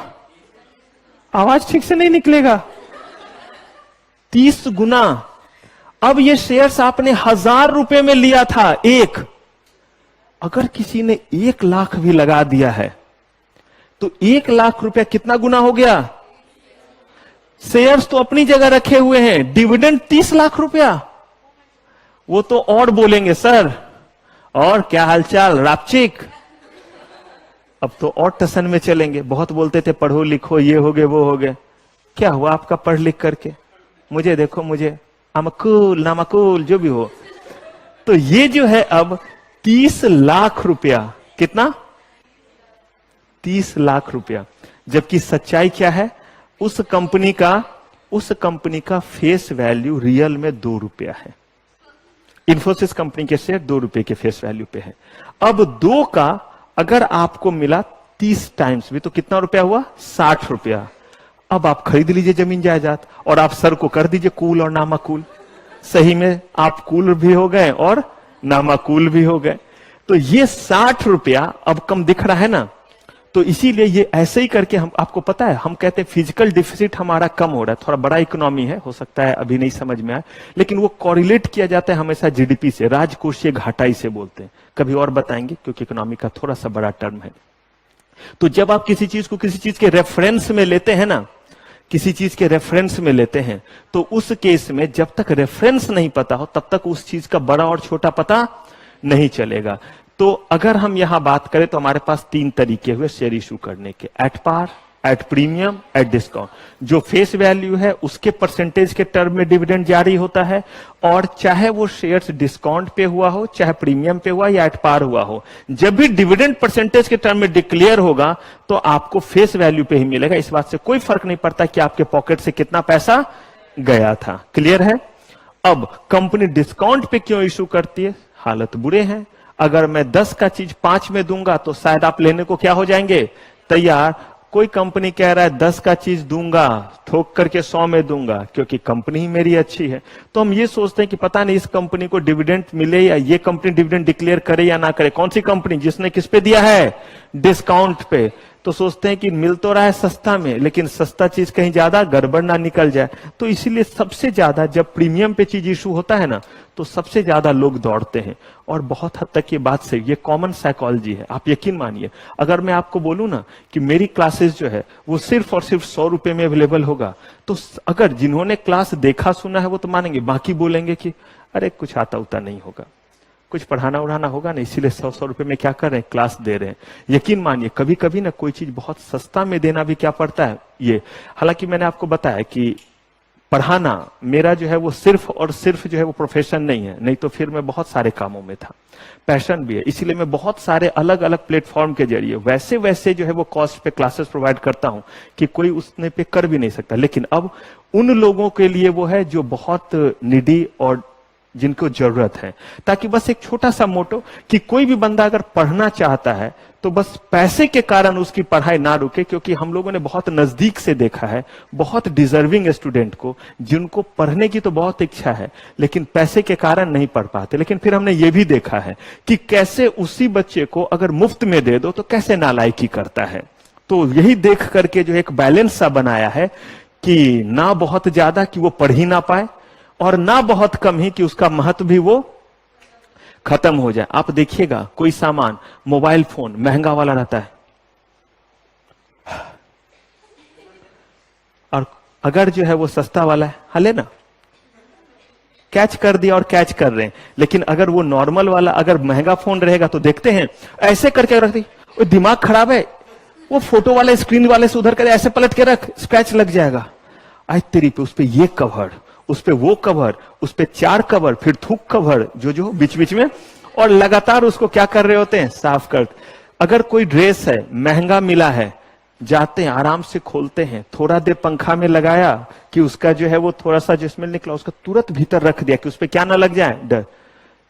आवाज ठीक से नहीं निकलेगा, 30 गुना। अब ये शेयर्स आपने 1000 रुपए में लिया था एक, अगर किसी ने 1 लाख भी लगा दिया है तो 1 लाख रुपया कितना गुना हो गया। शेयर्स तो अपनी जगह रखे हुए हैं, डिविडेंड 30 लाख रुपया। वो तो और बोलेंगे सर और क्या हालचाल रापचिक, अब तो और टसन में चलेंगे। बहुत बोलते थे पढ़ो लिखो, ये हो गए वो हो गए, क्या हुआ आपका पढ़ लिख करके, मुझे देखो, मुझे अमकूल नामकूल जो भी हो। तो ये जो है अब 30 लाख रुपया, कितना, 30 लाख रुपया। जबकि सच्चाई क्या है, उस कंपनी का फेस वैल्यू रियल में 2 रुपया है। इंफोसिस कंपनी के शेयर 2 रुपए के फेस वैल्यू पे है। अब 2 का अगर आपको मिला 30 टाइम्स भी तो कितना रुपया हुआ, 60 रुपया। अब आप खरीद लीजिए जमीन जायदाद और आप सर को कर दीजिए कूल और नामाकूल। सही में आप कूल भी हो गए और नामाकूल भी हो गए। तो ये 60 रुपया अब कम दिख रहा है ना, तो इसीलिए ये ऐसे ही करके हम, आपको पता है हम कहते हैं फिजिकल डिफिसिट हमारा कम हो रहा है, थोड़ा बड़ा इकोनॉमी है, हो सकता है अभी नहीं समझ में आए, लेकिन वो कोरिलेट किया जाता है हमेशा जीडीपी से, राजकोषीय घाटा इसे बोलते हैं। कभी और बताएंगे क्योंकि इकोनॉमी का थोड़ा सा बड़ा टर्म है। तो जब आप किसी चीज को किसी चीज के रेफरेंस में लेते हैं ना, किसी चीज के रेफरेंस में लेते हैं, तो उस केस में जब तक रेफरेंस नहीं पता हो तब तक उस चीज का बड़ा और छोटा पता नहीं चलेगा। तो अगर हम यहां बात करें तो हमारे पास 3 तरीके हुए शेयर इशू करने के, at par, at premium, at discount. जो फेस वैल्यू है उसके परसेंटेज के टर्म में डिविडेंड जारी होता है, और चाहे वो शेयर्स डिस्काउंट पे हुआ हो, चाहे प्रीमियम पे हुआ या एट पार हुआ हो, जब भी डिविडेंड परसेंटेज के टर्म में डिक्लेयर होगा तो आपको फेस वैल्यू पे ही मिलेगा। इस बात से कोई फर्क नहीं पड़ता कि आपके पॉकेट से कितना पैसा गया था। क्लियर है। अब कंपनी डिस्काउंट पे क्यों इशू करती है, हालत बुरे हैं। अगर मैं 10 का चीज 5 में दूंगा तो शायद आप लेने को क्या हो जाएंगे, तैयार। कोई कंपनी कह रहा है 10 का चीज दूंगा, ठोक करके 100 में दूंगा क्योंकि कंपनी ही मेरी अच्छी है, तो हम ये सोचते हैं कि पता नहीं इस कंपनी को डिविडेंड मिले या ये कंपनी डिविडेंड डिक्लेयर करे या ना करे। कौन सी कंपनी, जिसने किस पे दिया है, डिस्काउंट पे। तो सोचते हैं कि मिल तो रहा है सस्ता में, लेकिन सस्ता चीज कहीं ज्यादा गड़बड़ ना निकल जाए। तो इसीलिए सबसे ज्यादा जब प्रीमियम पे चीज इशू होता है ना, तो सबसे ज्यादा लोग दौड़ते हैं। और बहुत हद तक ये बात सही, ये कॉमन साइकोलॉजी है, आप यकीन मानिए। अगर मैं आपको बोलूं ना कि मेरी क्लासेस जो है वो सिर्फ और सिर्फ 100 रुपए में अवेलेबल होगा, तो अगर जिन्होंने क्लास देखा सुना है वो तो मानेंगे, बाकी बोलेंगे कि अरे कुछ आता उता नहीं होगा, कुछ पढ़ाना उड़ाना होगा ना, इसीलिए 100 रुपए में क्या कर रहे हैं, क्लास दे रहे हैं। यकीन मानिए कभी कभी ना कोई चीज बहुत सस्ता में देना भी क्या पड़ता है ये। हालांकि मैंने आपको बताया कि पढ़ाना मेरा जो है वो सिर्फ और सिर्फ जो है वो प्रोफेशन नहीं है, नहीं तो फिर मैं बहुत सारे कामों में था, पैशन भी है। इसीलिए मैं बहुत सारे अलग अलग प्लेटफॉर्म के जरिए वैसे वैसे जो है वो कॉस्ट पे क्लासेस प्रोवाइड करता हूं कि कोई उसने पे कर भी नहीं सकता। लेकिन अब उन लोगों के लिए वो है जो बहुत निडी और जिनको जरूरत है, ताकि बस एक छोटा सा मोटो कि कोई भी बंदा अगर पढ़ना चाहता है तो बस पैसे के कारण उसकी पढ़ाई ना रुके। क्योंकि हम लोगों ने बहुत नजदीक से देखा है बहुत डिजर्विंग स्टूडेंट को, जिनको पढ़ने की तो बहुत इच्छा है लेकिन पैसे के कारण नहीं पढ़ पाते। लेकिन फिर हमने ये भी देखा है कि कैसे उसी बच्चे को अगर मुफ्त में दे दो तो कैसे नालायकी करता है। तो यही देख करके जो एक बैलेंस सा बनाया है कि ना बहुत ज्यादा कि वो पढ़ ही ना पाए, और ना बहुत कम ही कि उसका महत्व भी वो खत्म हो जाए। आप देखिएगा कोई सामान, मोबाइल फोन महंगा वाला रहता है, और अगर जो है वो सस्ता वाला है, हले ना कैच कर दिया और कैच कर रहे हैं। लेकिन अगर वो नॉर्मल वाला अगर महंगा फोन रहेगा तो देखते हैं ऐसे करके रख दी, दिमाग खराब है, वो फोटो वाले स्क्रीन वाले से उधर करे, ऐसे पलट के रख, स्क्रैच लग जाएगा। आज तेरी पे उस पे ये कवर, उस पे वो कवर, उस पे 4 कवर, फिर थूक कवर जो बीच बीच में, और लगातार उसको क्या कर रहे होते हैं, साफ कर। अगर कोई ड्रेस है महंगा मिला है, जाते हैं आराम से खोलते हैं, थोड़ा देर पंखा में लगाया कि उसका जो है वो थोड़ा सा जो स्मेल निकला उसका तुरंत भीतर रख दिया कि उस पे क्या ना लग जाए डर।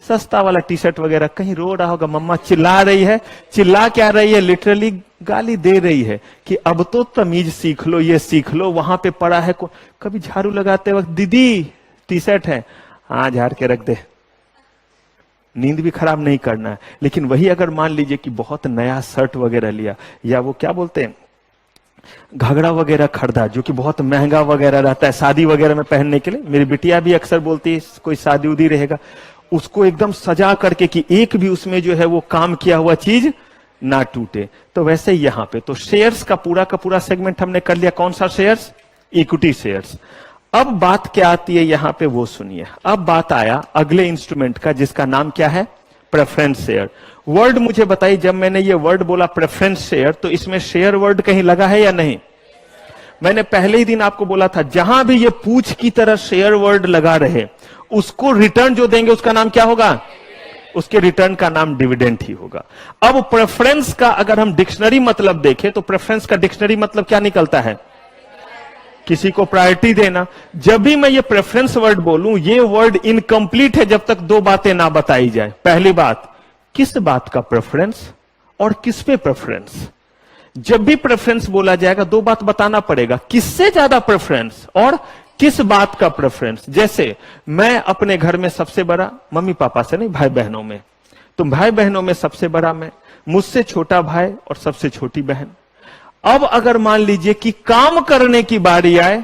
सस्ता वाला टी शर्ट वगैरह, कहीं रो रहा होगा, मम्मा चिल्ला रही है, चिल्ला क्या रही है, लिटरली गाली दे रही है कि अब तो तमीज सीख लो, ये सीख लो, वहां पे पड़ा है कभी झाड़ू लगाते वक्त दीदी टी शर्ट है, हाँ झाड़ के रख दे, नींद भी खराब नहीं करना है। लेकिन वही अगर मान लीजिए कि बहुत नया शर्ट वगैरह लिया, या वो क्या बोलते हैं घाघरा वगैरह खरीदा जो कि बहुत महंगा वगैरह रहता है शादी वगैरह में पहनने के लिए, मेरी बिटिया भी अक्सर बोलती है कोई शादी उदी रहेगा उसको एकदम सजा करके कि एक भी उसमें जो है वो काम किया हुआ चीज ना टूटे। तो वैसे यहां पे तो शेयर्स का पूरा सेगमेंट हमने कर लिया। कौन सा शेयर्स? Equity shares. अब बात क्या आती है यहां पे वो सुनिए। अब बात आया अगले इंस्ट्रूमेंट का जिसका नाम क्या है? Preference share. वर्ड मुझे बताइए, जब मैंने ये वर्ड बोला प्रेफरेंस शेयर, तो इसमें शेयर वर्ड कहीं लगा है या नहीं? मैंने पहले ही दिन आपको बोला था जहां भी ये पूछ की तरह शेयर वर्ड लगा रहे उसको रिटर्न जो देंगे उसका नाम क्या होगा? उसके रिटर्न का नाम डिविडेंड ही होगा। अब प्रेफरेंस का अगर हम डिक्शनरी मतलब देखें तो प्रेफरेंस का डिक्शनरी मतलब क्या निकलता है? किसी को प्रायोरिटी देना। जब भी मैं ये प्रेफरेंस वर्ड बोलूं ये वर्ड इनकम्प्लीट है जब तक दो बातें ना बताई जाए। पहली बात, किस बात का प्रेफरेंस और किस पे प्रेफरेंस। जब भी प्रेफरेंस बोला जाएगा दो बात बताना पड़ेगा, किससे ज्यादा प्रेफरेंस और किस बात का प्रेफरेंस। जैसे मैं अपने घर में सबसे बड़ा, मम्मी पापा से नहीं भाई बहनों में, तो भाई बहनों में सबसे बड़ा मैं, मुझसे छोटा भाई और सबसे छोटी बहन। अब अगर मान लीजिए कि काम करने की बारी आए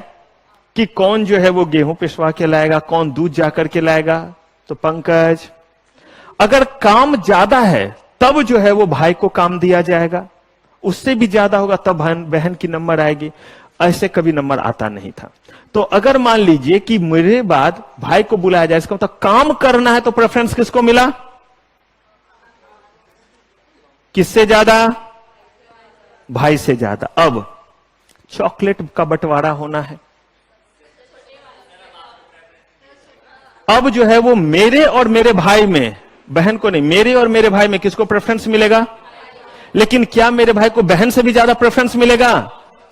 कि कौन जो है वो गेहूं पिसवा के लाएगा, कौन दूध जाकर के लाएगा, तो पंकज। अगर काम ज्यादा है तब जो है वो भाई को काम दिया जाएगा, उससे भी ज्यादा होगा तब बहन की नंबर आएगी। ऐसे कभी नंबर आता नहीं था। तो अगर मान लीजिए कि मेरे बाद भाई को बुलाया जाए, इसका मतलब काम करना है, तो प्रेफरेंस किसको मिला? किससे ज्यादा? भाई से ज्यादा। अब चॉकलेट का बंटवारा होना है, अब जो है वो मेरे और मेरे भाई में, बहन को नहीं, मेरे और मेरे भाई में किसको प्रेफरेंस मिलेगा? लेकिन क्या मेरे भाई को बहन से भी ज्यादा प्रेफरेंस मिलेगा?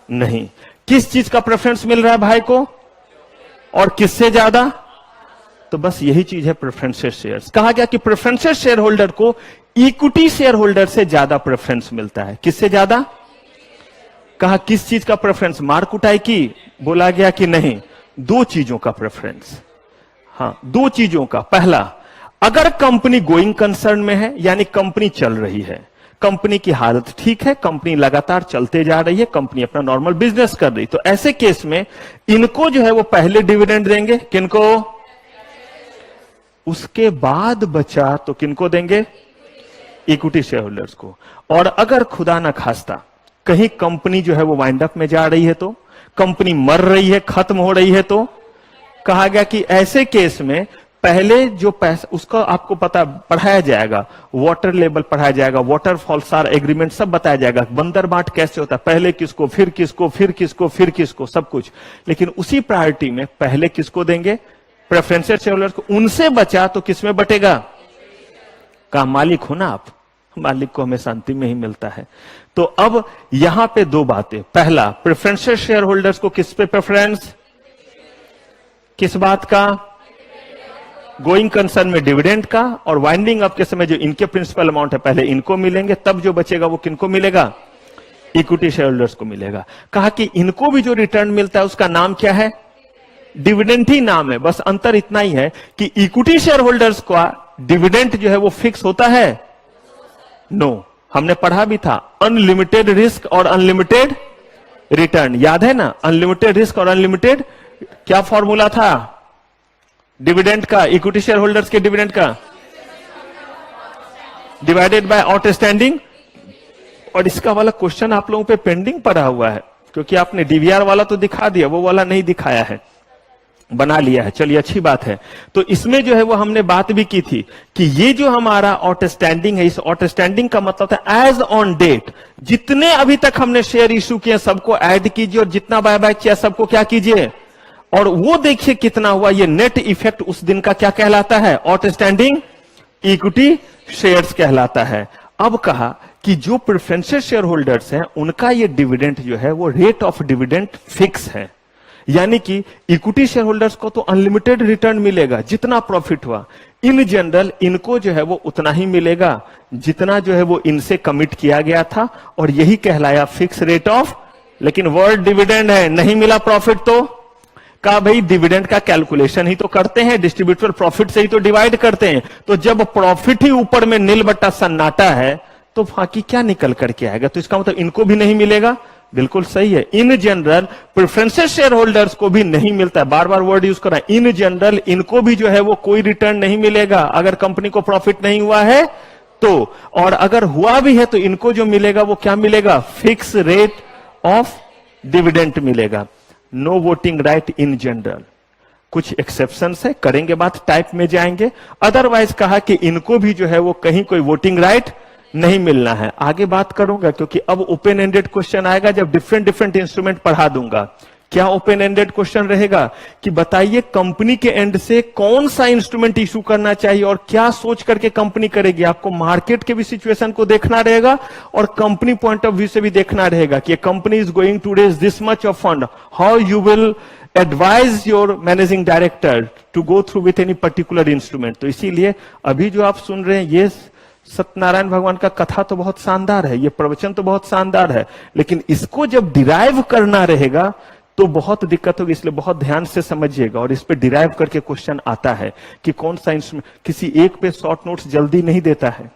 नहीं। किस चीज का प्रेफरेंस मिल रहा है भाई को और किससे ज्यादा? तो बस यही चीज है प्रेफरेंशियल शेयर्स। कहा गया कि प्रेफरेंशियल शेयर होल्डर को इक्विटी शेयर होल्डर से ज्यादा प्रेफरेंस मिलता है। किससे ज्यादा? कहा किस चीज का प्रेफरेंस? मार कुटाई की बोला गया कि नहीं, दो चीजों का प्रेफरेंस। हाँ, दो चीजों का। पहला, अगर कंपनी गोइंग कंसर्न में है, यानी कंपनी चल रही है, कंपनी की हालत ठीक है, कंपनी लगातार चलते जा रही है, कंपनी अपना नॉर्मल बिजनेस कर रही, तो ऐसे केस में इनको जो है वो पहले डिविडेंड देंगे। किनको? उसके बाद बचा तो किनको देंगे? इक्विटी शेयर होल्डर्स को। और अगर खुदा ना खास्ता कहीं कंपनी जो है वो वाइंड अप में जा रही है, तो कंपनी मर रही है, खत्म हो रही है, तो कहा गया कि ऐसे केस में पहले जो पैसा उसका आपको पता पढ़ाया जाएगा, वाटर लेवल पढ़ाया जाएगा, वाटर फॉल्सार एग्रीमेंट सब बताया जाएगा, बंदर बाट कैसे होता है, पहले किसको, फिर किसको, फिर किसको, फिर किसको, सब कुछ। लेकिन उसी प्रायोरिटी में पहले किसको देंगे? प्रेफरेंशियल शेयरहोल्डर्स को। उनसे बचा तो किसमें बटेगा? का मालिक हो ना आप, मालिक को हमेशा अंतिम में ही मिलता है। तो अब यहां पे दो बातें। पहला, प्रेफरेंशियल शेयर होल्डर्स को किस पे प्रेफरेंस? किस बात का? गोइंग कंसर्न में डिविडेंड का, और वाइंडिंग अप के समय जो इनके प्रिंसिपल अमाउंट है पहले इनको मिलेंगे, तब जो बचेगा वो किनको मिलेगा? इक्विटी शेयर होल्डर्स को मिलेगा। कहा कि इनको भी जो रिटर्न मिलता है उसका नाम क्या है? डिविडेंड ही नाम है। बस अंतर इतना ही है कि इक्विटी शेयर होल्डर्स का डिविडेंड जो है वो फिक्स होता है? नो, हमने पढ़ा भी था, अनलिमिटेड रिस्क और अनलिमिटेड रिटर्न, याद है ना? अनलिमिटेड रिस्क और अनलिमिटेड क्या फॉर्मूला था डिविडेंड का, इक्विटी शेयर होल्डर्स के डिविडेंड का? Divided by outstanding. और इसका वाला क्वेश्चन आप लोगों पे पेंडिंग पड़ा हुआ है, क्योंकि आपने डीवीआर वाला तो दिखा दिया, वो वाला नहीं दिखाया है, बना लिया है। चलिए अच्छी बात है। तो इसमें जो है वो हमने बात भी की थी कि ये जो हमारा आउटस्टैंडिंग है, इस आउटस्टैंडिंग का मतलब था एज ऑन डेट, जितने अभी तक हमने शेयर इश्यू किए सबको ऐड कीजिए, और जितना बायबैक किया सबको क्या कीजिए, और वो देखिए कितना हुआ। ये नेट इफेक्ट उस दिन का क्या कहलाता है? आउटस्टैंडिंग इक्विटी शेयर्स कहलाता है। अब कहा कि जो प्रेफरेंशियल शेयर होल्डर्स हैं उनका ये डिविडेंड जो है वो रेट ऑफ डिविडेंड फिक्स है, यानी कि इक्विटी शेयर होल्डर्स को तो अनलिमिटेड रिटर्न मिलेगा, जितना प्रॉफिट हुआ। इन जनरल इनको जो है वो उतना ही मिलेगा जितना जो है वो इनसे कमिट किया गया था, और यही कहलाया फिक्स रेट ऑफ। लेकिन वर्ड डिविडेंड है, नहीं मिला प्रॉफिट तो कहा भाई डिविडेंड का कैलकुलेशन ही तो करते हैं, डिस्ट्रीब्यूटेबल प्रॉफिट से ही तो डिवाइड करते हैं। तो जब प्रॉफिट ही ऊपर में नील बट्टा सन्नाटा है तो बाकी क्या निकल करके आएगा? तो इसका मतलब इनको भी नहीं मिलेगा। बिल्कुल सही है। In general preferences share holders को भी नहीं मिलता है, बार बार वर्ड यूज कर रहा है। इन जनरल इनको भी जो है वो कोई रिटर्न नहीं मिलेगा अगर कंपनी को प्रॉफिट नहीं हुआ है तो, और अगर हुआ भी है तो इनको जो मिलेगा वो क्या मिलेगा? फिक्स रेट ऑफ डिविडेंड मिलेगा। No voting right in general. कुछ एक्सेप्शंस है, करेंगे बात, टाइप में जाएंगे। अदरवाइज कहा कि इनको भी जो है वो कहीं कोई वोटिंग राइट नहीं मिलना है। आगे बात करूंगा क्योंकि अब ओपन एंडेड क्वेश्चन आएगा जब डिफरेंट डिफरेंट इंस्ट्रूमेंट पढ़ा दूंगा। क्या ओपन एंडेड क्वेश्चन रहेगा कि बताइए कंपनी के एंड से कौन सा इंस्ट्रूमेंट इशू करना चाहिए और क्या सोच करके कंपनी करेगी। आपको मार्केट के भी सिचुएशन को देखना रहेगा और कंपनी पॉइंट ऑफ व्यू से भी देखना रहेगा कि company is going to raise this much of fund, how you will advise your managing director to go through with any particular instrument. तो इसीलिए अभी जो आप सुन रहे हैं ये सत्यनारायण भगवान का कथा तो बहुत शानदार है, ये प्रवचन तो बहुत शानदार है, लेकिन इसको जब डिराइव करना रहेगा तो बहुत दिक्कत होगी। इसलिए बहुत ध्यान से समझिएगा। और इस पे डिराइव करके क्वेश्चन आता है कि कौन सा इंस्ट्रूमेंट, किसी एक पे शॉर्ट नोट्स जल्दी नहीं देता है,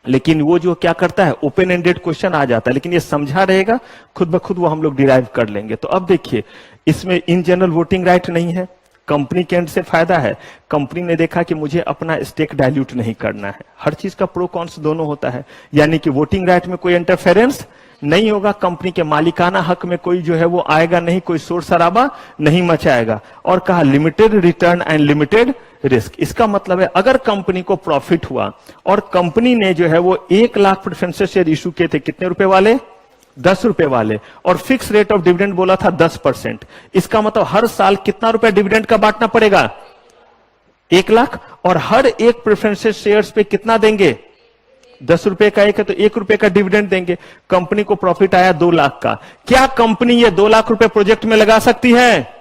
लेकिन वो जो क्या करता है ओपन एंडेड क्वेश्चन आ जाता है, लेकिन ये समझा रहेगा खुद ब खुद वो हम लोग डिराइव कर लेंगे। तो अब देखिए इसमें इन जनरल वोटिंग राइट नहीं है, कंपनी के एंड से फायदा है। कंपनी ने देखा कि मुझे अपना स्टेक डाइल्यूट नहीं करना है। हर चीज का प्रो कॉन्स दोनों होता है, यानी कि वोटिंग राइट में कोई इंटरफेरेंस नहीं होगा, कंपनी के मालिकाना हक में कोई जो है वो आएगा नहीं, कोई शोर शराबा नहीं मचाएगा। और कहा limited return and limited risk. इसका मतलब है अगर कंपनी को प्रॉफिट हुआ और कंपनी ने जो है वो 1 लाख प्रेफरेंस शेयर इशू किए थे, कितने रुपए वाले? 10 रुपए वाले, और फिक्स रेट ऑफ डिविडेंड बोला था 10%। इसका मतलब हर साल कितना रुपया डिविडेंड का बांटना पड़ेगा? 1 लाख। और हर एक प्रेफरेंस शेयर्स पे कितना देंगे? 10 रुपए का एक है तो 1 रुपए का डिविडेंड देंगे। कंपनी को प्रॉफिट आया 2 लाख का, क्या कंपनी ये 2 लाख रुपए प्रोजेक्ट में लगा सकती है?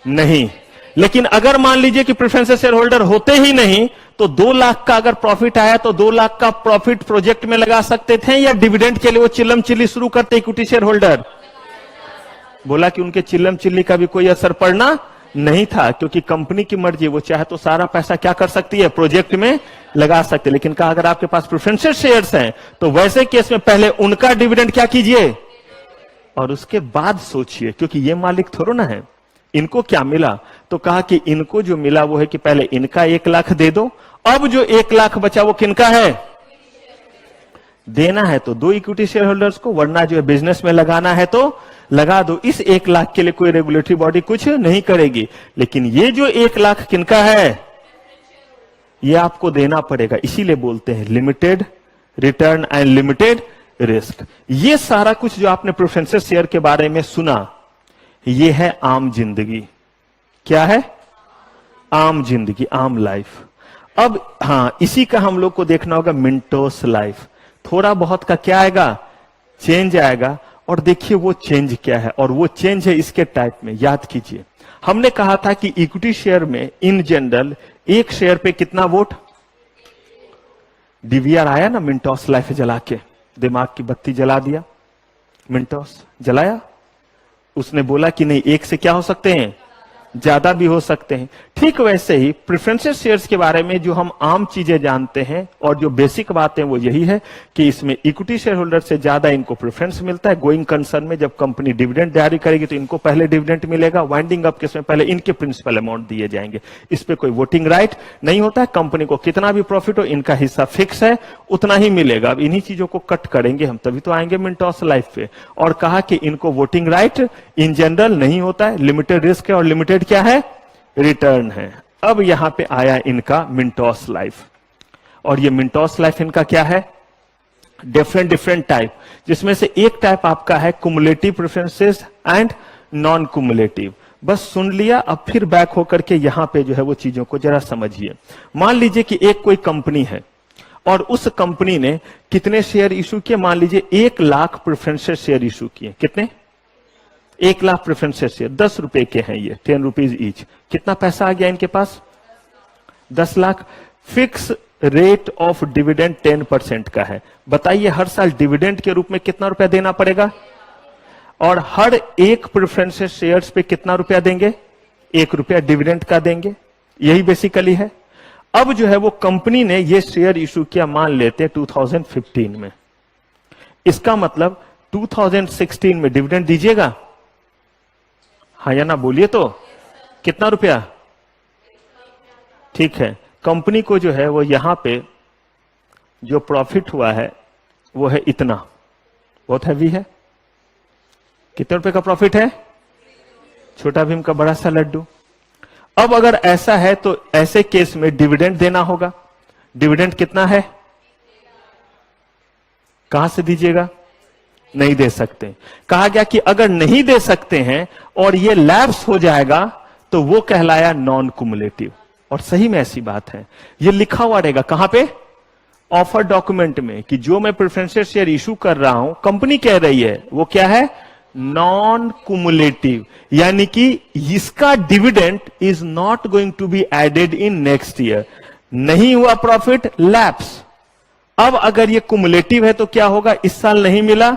नहीं। लेकिन अगर मान लीजिए कि प्रेफरेंस शेयर होल्डर होते ही नहीं तो 2 लाख का अगर प्रॉफिट आया तो 2 लाख का प्रॉफिट प्रोजेक्ट में लगा सकते थे, या डिविडेंड के लिए वो चिल्लम चिल्ली शुरू करते इक्विटी शेयर होल्डर? बोला कि उनके चिल्लम चिल्ली का भी कोई असर पड़ना नहीं था, क्योंकि कंपनी की मर्जी, वो चाहे तो सारा पैसा क्या कर सकती है? प्रोजेक्ट में लगा सकते। लेकिन कहा अगर आपके पास प्रेफरेंस शेयर्स हैं तो वैसे केस में पहले उनका डिविडेंड क्या कीजिए और उसके बाद सोचिए, क्योंकि ये मालिक थोड़ा ना है। इनको क्या मिला? तो कहा कि इनको जो मिला वो है कि पहले इनका 1 लाख दे दो, अब जो 1 लाख बचा वो किनका है? देना है तो 2 इक्विटी शेयर होल्डर्स को, वरना जो है बिजनेस में लगाना है तो लगा दो। इस 1 लाख के लिए कोई रेगुलेटरी बॉडी कुछ नहीं करेगी। लेकिन ये जो 1 लाख किनका है? ये आपको देना पड़ेगा। इसीलिए बोलते हैं limited return and limited risk. ये सारा कुछ जो आपने प्रेफरेंस शेयर के बारे में सुना, ये है आम जिंदगी। क्या है? आम जिंदगी, आम लाइफ। अब हां, इसी का हम लोग को देखना होगा मिंटोस लाइफ। थोड़ा बहुत का क्या आएगा? चेंज आएगा। और देखिए वो चेंज क्या है, और वो चेंज है इसके टाइप में। याद कीजिए हमने कहा था कि इक्विटी शेयर में इन जनरल एक शेयर पे कितना वोट? डीवीआर आया ना मिंटोस लाइफ जला के, दिमाग की बत्ती जला दिया। मिंटोस जलाया, उसने बोला कि नहीं, एक से क्या हो सकते हैं? ज्यादा भी हो सकते हैं। ठीक वैसे ही प्रेफरेंस शेयर्स के बारे में जो हम आम चीजें जानते हैं और जो बेसिक बात है वो यही है कि इसमें इक्विटी शेयर होल्डर से ज्यादा इनको प्रेफरेंस मिलता है। गोइंग कंसर्न में जब कंपनी डिविडेंड जारी करेगी तो इनको पहले डिविडेंड मिलेगा, वाइंडिंग अप केस में पहले इनके प्रिंसिपल अमाउंट दिए जाएंगे। इस पे कोई वोटिंग राइट नहीं होता है। कंपनी को कितना भी प्रॉफिट हो इनका हिस्सा फिक्स है, उतना ही मिलेगा। अब इन्हीं चीजों को कट करेंगे हम, तभी तो आएंगे मिंटोस लाइफ पे। और कहा कि इनको वोटिंग राइट इन जनरल नहीं होता है, लिमिटेड रिस्क है और लिमिटेड क्या है? रिटर्न है। अब यहां पे आया इनका मिंटोस लाइफ, और ये मिंटोस लाइफ इनका क्या है? डिफरेंट टाइप, जिसमें से एक टाइप आपका है cumulative preferences and non cumulative. बस सुन लिया, अब फिर बैक होकर के यहां पे जो है वो चीजों को जरा समझिए। मान लीजिए कि एक कोई कंपनी है और उस कंपनी ने कितने शेयर इशू किए? मान लीजिए 1 लाख प्रेफरेंस शेयर इशू किए। कितने? 1,00,000 प्रेफरेंसेस शेयर, 10 रुपए के हैं ये, 10 रुपीज ईच। कितना पैसा आ गया इनके पास? 10 lakh. Fix rate of dividend 10% का है। बताइए हर साल डिविडेंड के रूप में कितना रुपया देना पड़ेगा? और हर एक प्रेफरेंसेस शेयर्स पे कितना रुपया देंगे? 1 रुपया डिविडेंड का देंगे। यही बेसिकली है। अब जो है वो कंपनी ने ये शेयर इशू किया, मान लेते 2015 में। इसका मतलब 2016 में डिविडेंड दीजिएगा? हाँ या ना बोलिए तो। कितना रुपया? ठीक है, कंपनी को जो है वो यहां पे जो प्रॉफिट हुआ है वो है इतना, बहुत हैवी है। कितने रुपए का प्रॉफिट है? छोटा भीम का बड़ा सा लड्डू। अब अगर ऐसा है तो ऐसे केस में डिविडेंड देना होगा। डिविडेंड कितना है? कहां से दीजिएगा? नहीं दे सकते। कहा गया कि अगर नहीं दे सकते हैं और ये लैप्स हो जाएगा तो वो कहलाया नॉन कुमुलेटिव। और सही में ऐसी बात है, ये लिखा हुआ रहेगा कहां पे? ऑफर डॉक्यूमेंट में, कि जो मैं प्रेफरेंशियल शेयर इशू कर रहा हूं, कंपनी कह रही है वो क्या है? नॉन कुमुलेटिव, यानी कि इसका dividend is not going to be added in next year. नहीं हुआ प्रॉफिट, लैप्स। अब अगर ये कुमुलेटिव है तो क्या होगा? इस साल नहीं मिला,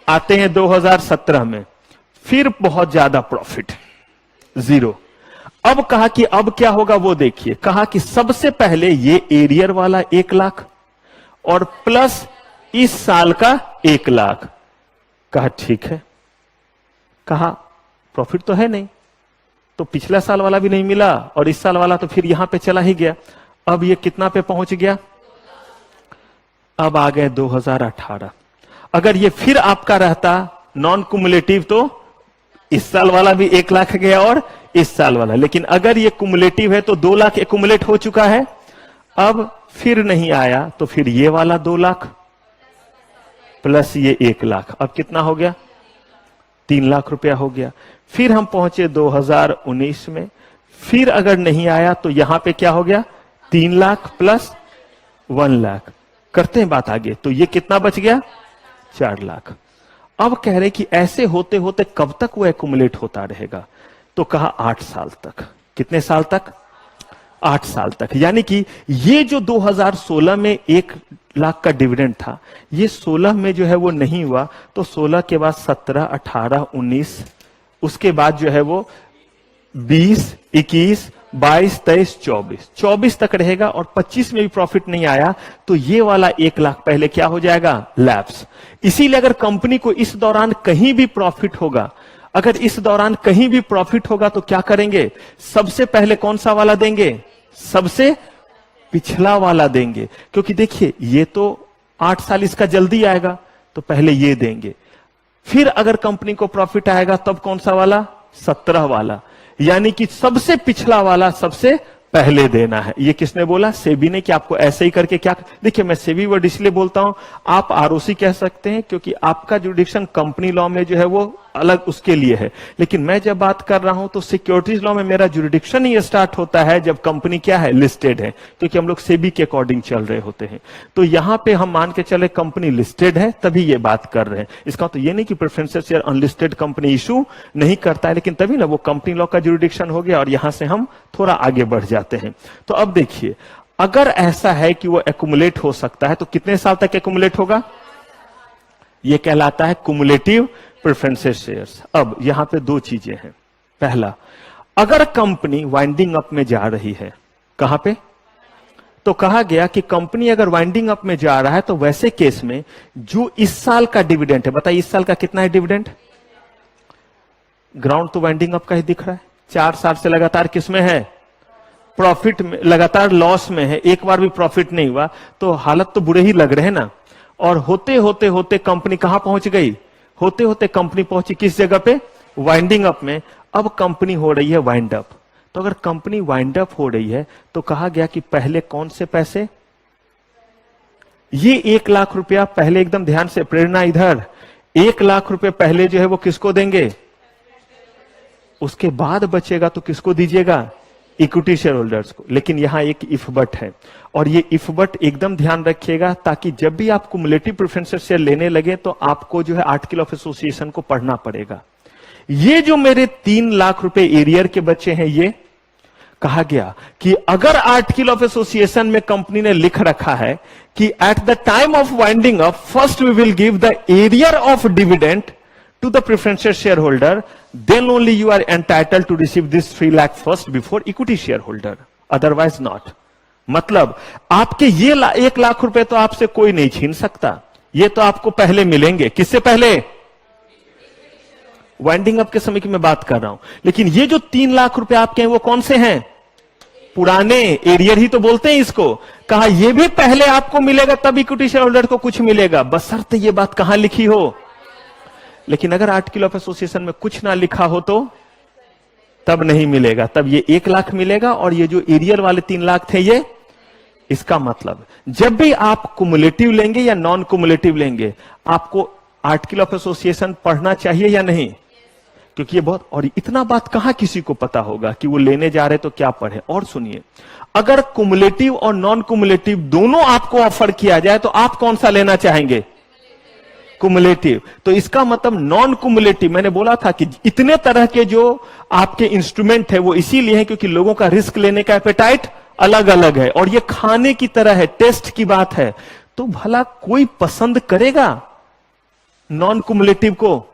आते हैं 2017 में, फिर बहुत ज्यादा प्रॉफिट, 0। अब कहा कि अब क्या होगा वो देखिए। कहा कि सबसे पहले ये एरियर वाला 1 लाख और प्लस इस साल का 1 लाख। कहा ठीक है। कहा प्रॉफिट तो है नहीं, तो पिछला साल वाला भी नहीं मिला और इस साल वाला तो फिर यहां पे चला ही गया। अब ये कितना पे पहुंच गया? अब आ गए 2018। अगर ये फिर आपका रहता नॉन कुमुलेटिव तो इस साल वाला भी 1 लाख गया और इस साल वाला। लेकिन अगर ये कुमुलेटिव है तो 2 लाख एक्युमुलेट हो चुका है। अब फिर नहीं आया तो फिर ये वाला 2 लाख प्लस ये 1 लाख, अब कितना हो गया? 3 लाख रुपया हो गया। फिर हम पहुंचे 2019 में, फिर अगर नहीं आया तो यहां पे क्या हो गया? 3 लाख प्लस 1 लाख। करते हैं बात आगे, तो ये कितना बच गया? 4 लाख। अब कह रहे कि ऐसे होते होते कब तक वो एक्युमुलेट होता रहेगा? तो कहा 8 साल तक। कितने साल तक? 8 साल तक। यानी कि ये जो 2016 में 1 लाख का डिविडेंड था, ये 16 में जो है वो नहीं हुआ, तो 16 के बाद 17, 18, 19, उसके बाद जो है वो 20, 21, 22, 23, 24, 24 तक रहेगा। और 25 में भी प्रॉफिट नहीं आया तो ये वाला 1 लाख पहले क्या हो जाएगा? लैप्स। इसीलिए अगर कंपनी को इस दौरान कहीं भी प्रॉफिट होगा, अगर इस दौरान कहीं भी प्रॉफिट होगा तो क्या करेंगे? सबसे पहले कौन सा वाला देंगे? सबसे पिछला वाला देंगे। क्योंकि देखिए ये तो 8 साल इसका जल्दी आएगा, तो पहले ये देंगे। फिर अगर कंपनी को प्रॉफिट आएगा तब कौन सा वाला? 17 वाला। यानी कि सबसे पिछला वाला सबसे पहले देना है। ये किसने बोला? सेबी ने, कि आपको ऐसे ही करके क्या। देखिए मैं सेबी वर्ड इसलिए बोलता हूं, आप आरओसी कह सकते हैं क्योंकि आपका जुडिक्शन कंपनी लॉ में जो है वो अलग उसके लिए है। लेकिन मैं जब बात कर रहा हूं तो सिक्योरिटीज लॉ में मेरा जुडिक्शन ही स्टार्ट होता है जब कंपनी क्या है? लिस्टेड है, क्योंकि हम लोग सेबी के अकॉर्डिंग चल रहे होते हैं। तो यहां पे हम मान के चले कंपनी लिस्टेड है तभी ये बात कर रहे हैं। इसका तो ये नहीं कि preferential share unlisted company issue नहीं करता है, लेकिन तभी ना वो कंपनी लॉ का जुडिक्शन हो गया और यहां से हम थोड़ा आगे बढ़ जाते हैं। तो अब देखिए, अगर ऐसा है कि वो एक्युमुलेट हो सकता है तो कितने साल तक एक्युमुलेट होगा? ये कहलाता है कुमुलेटिव प्रेफरेंशियल शेयर्स। अब यहां पे 2 चीजें हैं। पहला, अगर कंपनी वाइंडिंग अप में जा रही है, कहां पे? तो कहा गया कि कंपनी अगर वाइंडिंग अप में जा रहा है तो वैसे केस में जो इस साल का डिविडेंड है, बताइए इस साल का कितना है डिविडेंड? ग्राउंड तो वाइंडिंग अप का ही दिख रहा है। 4 साल से लगातार किसमें है? प्रॉफिट में, लगातार लॉस में है। एक बार भी प्रॉफिट नहीं हुआ तो हालत तो बुरे ही लग रहे हैं ना। और होते होते होते कंपनी कहां पहुंच गई? होते होते कंपनी पहुंची किस जगह पे? वाइंडिंग अप में। अब कंपनी हो रही है वाइंड अप। तो अगर कंपनी वाइंड अप हो रही है तो कहा गया कि पहले कौन से पैसे? ये 1 लाख रुपया पहले, एकदम ध्यान से प्रेरणा इधर, 1 लाख रुपए पहले जो है वो किसको देंगे? उसके बाद बचेगा तो किसको दीजिएगा? इक्विटी शेयर होल्डर्स को। लेकिन यहां एक इफ बट है, और ये इफ बट एकदम ध्यान रखिएगा ताकि जब भी आप कुमुलेटिव प्रेफरेंशियल शेयर लेने लगे तो आपको जो है आर्टिकल ऑफ एसोसिएशन को पढ़ना पड़ेगा। ये जो मेरे 3 लाख रुपए एरियर के बच्चे हैं, ये कहा गया कि अगर आर्टिकल ऑफ एसोसिएशन में कंपनी ने लिख रखा है कि at the time of winding up first we will give the arrear of dividend to the preferential share holder, then only you are entitled to receive this 3 lakh first before equity share holder, otherwise not. मतलब आपके ये 1 लाख रुपए तो आपसे कोई नहीं छीन सकता, ये तो आपको पहले मिलेंगे। किससे पहले? वाइंडिंग अप के समय की मैं बात कर रहा हूं। लेकिन ये जो 3 लाख रुपए आपके हैं वो कौन से हैं? पुराने एरियर ही तो बोलते हैं इसको। कहा ये भी पहले आपको मिलेगा, तब इक्विटी शेयर होल्डर को कुछ मिलेगा, बशर्ते ये बात कहां लिखी हो। लेकिन अगर आर्टिकल ऑफ एसोसिएशन में कुछ ना लिखा हो तो तब नहीं मिलेगा, तब ये 1 लाख मिलेगा और ये जो एरियर वाले 3 लाख थे ये। इसका मतलब जब भी आप कुमुलेटिव लेंगे या नॉन कुमुलेटिव लेंगे, आपको आर्टिकल ऑफ एसोसिएशन पढ़ना चाहिए या नहीं? क्योंकि ये बहुत, और इतना बात कहां किसी को पता होगा कि वो लेने जा रहे तो क्या पढ़े। और सुनिए, अगर कुमुलेटिव और नॉन कुमुलेटिव दोनों आपको ऑफर किया जाए तो आप कौन सा लेना चाहेंगे? कुमुलेटिव। तो इसका मतलब नॉन कुमुलेटिव, मैंने बोला था कि इतने तरह के जो आपके इंस्ट्रूमेंट है वो इसीलिए है क्योंकि लोगों का रिस्क लेने का एपेटाइट अलग अलग है, और ये खाने की तरह है, टेस्ट की बात है। तो भला कोई पसंद करेगा नॉन कुमुलेटिव को?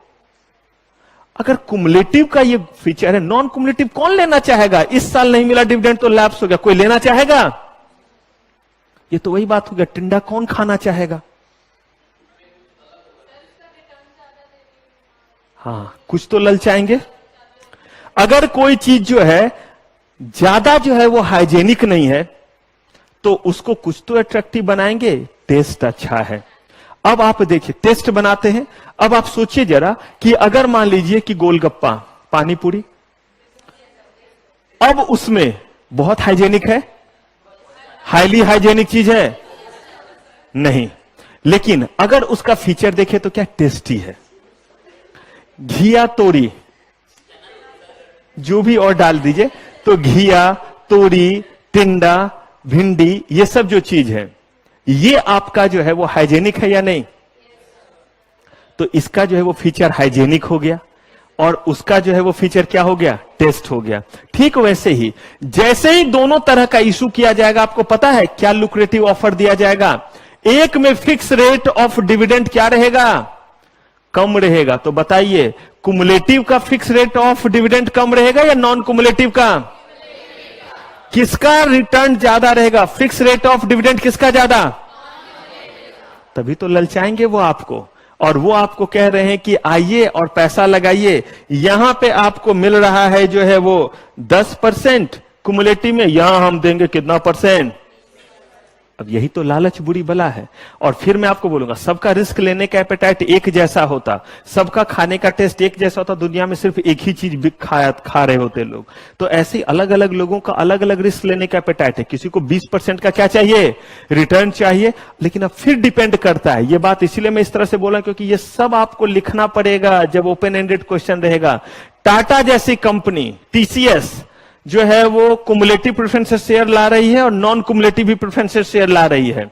अगर कुमुलेटिव का ये फीचर है, नॉन कुमुलेटिव कौन लेना चाहेगा? इस साल नहीं मिला डिविडेंड तो लैप्स हो गया, कोई लेना चाहेगा? ये तो वही बात हो गया, टिंडा कौन खाना चाहेगा? हाँ, कुछ तो ललचाएंगे। अगर कोई चीज जो है ज्यादा जो है वो हाइजेनिक नहीं है तो उसको कुछ तो अट्रैक्टिव बनाएंगे, टेस्ट अच्छा है। अब आप देखिए, टेस्ट बनाते हैं। अब आप सोचिए जरा कि अगर मान लीजिए कि गोलगप्पा, पानी पूरी, अब उसमें बहुत हाइजेनिक है, हाईली हाइजेनिक चीज है नहीं, लेकिन अगर उसका फीचर देखें तो क्या टेस्टी है। घिया तोरी जो भी और डाल दीजिए, तो घिया तोरी टिंडा भिंडी ये सब जो चीज है, ये आपका जो है वो हाइजेनिक है या नहीं? तो इसका जो है वो फीचर हाइजेनिक हो गया और उसका जो है वो फीचर क्या हो गया? टेस्ट हो गया। ठीक वैसे ही जैसे ही दोनों तरह का इशू किया जाएगा, आपको पता है क्या लुक्रेटिव ऑफर दिया जाएगा? एक में फिक्स रेट ऑफ डिविडेंड क्या रहेगा? कम रहेगा। तो बताइए, कुमुलेटिव का फिक्स रेट ऑफ डिविडेंड कम रहेगा या नॉन कुमुलेटिव का? किसका रिटर्न ज्यादा रहेगा? फिक्स रेट ऑफ डिविडेंड किसका ज्यादा? तभी तो ललचाएंगे वो आपको, और वो आपको कह रहे हैं कि आइए और पैसा लगाइए। यहां पे आपको मिल रहा है जो है वो 10% कुमुलेटिव में, यहां हम देंगे कितना परसेंट? अब यही तो लालच बुरी बला है। और फिर मैं आपको बोलूंगा, सबका रिस्क लेने का एपेटाइट एक जैसा होता, सबका खाने का टेस्ट एक जैसा होता, दुनिया में सिर्फ एक ही चीज खा रहे होते लोग। तो ऐसे अलग अलग लोगों का अलग अलग रिस्क लेने का एपेटाइट है। किसी को 20% का क्या चाहिए? रिटर्न चाहिए। लेकिन अब फिर डिपेंड करता है, ये बात इसलिए मैं इस तरह से बोला क्योंकि ये सब आपको लिखना पड़ेगा जब ओपन एंडेड क्वेश्चन रहेगा। टाटा जैसी कंपनी, टीसीएस जो है वो कुमुलेटिव प्रेफरेंस शेयर ला रही है और नॉन कुमुलेटिव भी प्रेफरेंस शेयर ला रही है।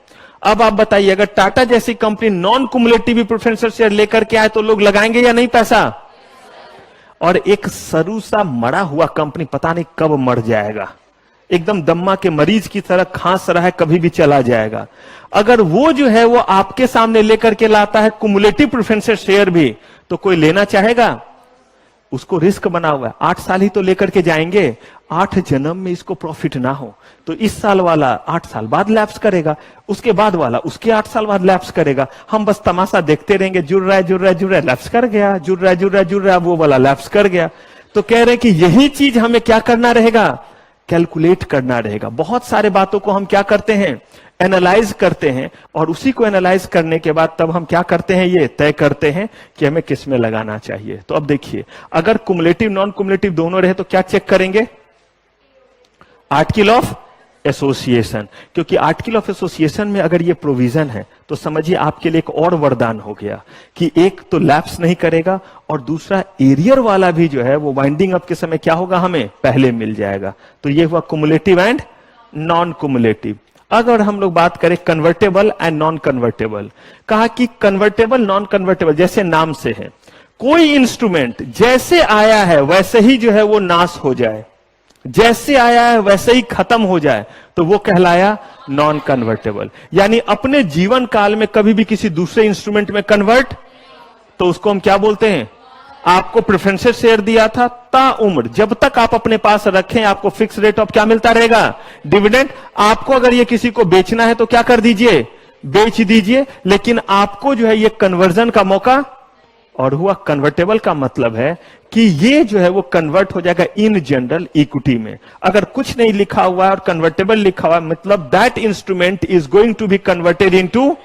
अब आप बताइए, अगर टाटा जैसी company non cumulative preference share लेकर के आए तो लोग लगाएंगे या नहीं पैसा? और एक सरू सा मरा हुआ कंपनी पता नहीं कब मर जाएगा, एकदम दम्मा के मरीज की तरह खांस रहा है, कभी भी चला जाएगा। अगर वो जो है वो आपके सामने लेकर के लाता है कुमुलेटिव प्रेफरेंस शेयर भी, तो कोई लेना चाहेगा? उसको रिस्क बना हुआ है, 8 साल ही तो लेकर के जाएंगे, 8 जन्म में इसको प्रॉफिट ना हो तो इस साल वाला 8 साल बाद लैप्स करेगा, उसके बाद वाला उसके 8 साल बाद लैप्स करेगा। हम बस तमाशा देखते रहेंगे, जुड़ रहा है जुड़ रहा है जुड़ रहा है, लैप्स कर गया, जुड़ रहा है जुड़ रहा है जुड़ रहा है, वो वाला लैप्स कर गया। तो कह रहे हैं कि यही चीज हमें क्या करना रहेगा? कैलकुलेट करना रहेगा। बहुत सारे बातों को हम क्या करते हैं? एनालाइज करते हैं, और उसी को एनालाइज करने के बाद तब हम क्या करते हैं? ये तय करते हैं कि हमें किस में लगाना चाहिए। तो अब देखिए, अगर कुमुलेटिव नॉन कुमुलेटिव दोनों रहे तो क्या चेक करेंगे? Article of association. क्योंकि आर्टिकल ऑफ एसोसिएशन में अगर ये प्रोविजन है तो समझिए आपके लिए एक और वरदान हो गया कि एक तो लैप्स नहीं करेगा और दूसरा एरियर वाला भी जो है वो वाइंडिंग अप के समय क्या होगा? हमें पहले मिल जाएगा। तो ये हुआ कुमुलेटिव एंड नॉन कुमुलेटिव। अगर हम लोग बात करें कन्वर्टेबल एंड नॉन कन्वर्टेबल, कहा कि कन्वर्टेबल नॉन कन्वर्टेबल जैसे नाम से है, कोई इंस्ट्रूमेंट जैसे आया है वैसे ही जो है वो नाश हो जाए, जैसे आया है वैसे ही खत्म हो जाए, तो वो कहलाया नॉन कन्वर्टेबल। यानी अपने जीवन काल में कभी भी किसी दूसरे इंस्ट्रूमेंट में कन्वर्ट, तो उसको हम क्या बोलते हैं? आपको प्रेफरेंसेस शेयर दिया था, ता उम्र जब तक आप अपने पास रखें आपको फिक्स रेट ऑफ क्या मिलता रहेगा? डिविडेंड। आपको अगर ये किसी को बेचना है तो क्या कर दीजिए? बेच दीजिए। लेकिन आपको जो है ये कन्वर्जन का मौका, और हुआ कन्वर्टेबल का मतलब है कि ये जो है वो कन्वर्ट हो जाएगा इन जनरल इक्विटी में। अगर कुछ नहीं लिखा हुआ है और कन्वर्टेबल लिखा हुआ है, मतलब that instrument is going to be converted into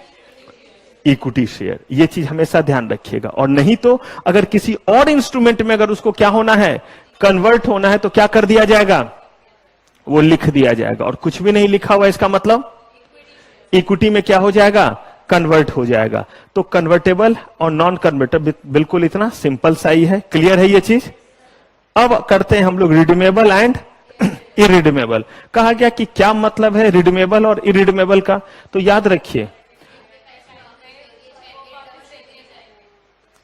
equity share. ये चीज हमेशा ध्यान रखिएगा। और नहीं तो अगर किसी और इंस्ट्रूमेंट में अगर उसको क्या होना है? कन्वर्ट होना है, तो क्या कर दिया जाएगा? वो लिख दिया जाएगा। और कुछ भी नहीं लिखा हुआ इसका मतलब इक्विटी में क्या हो जाएगा? कन्वर्ट हो जाएगा। तो कन्वर्टेबल और नॉन कन्वर्टेबल बिल्कुल इतना सिंपल सा ही है। क्लियर है ये चीज? अब करते हैं हम लोग रिडीमेबल एंड इरिडीमेबल। कहा गया कि क्या मतलब है रिडीमेबल और इरिडीमेबल का? तो याद रखिए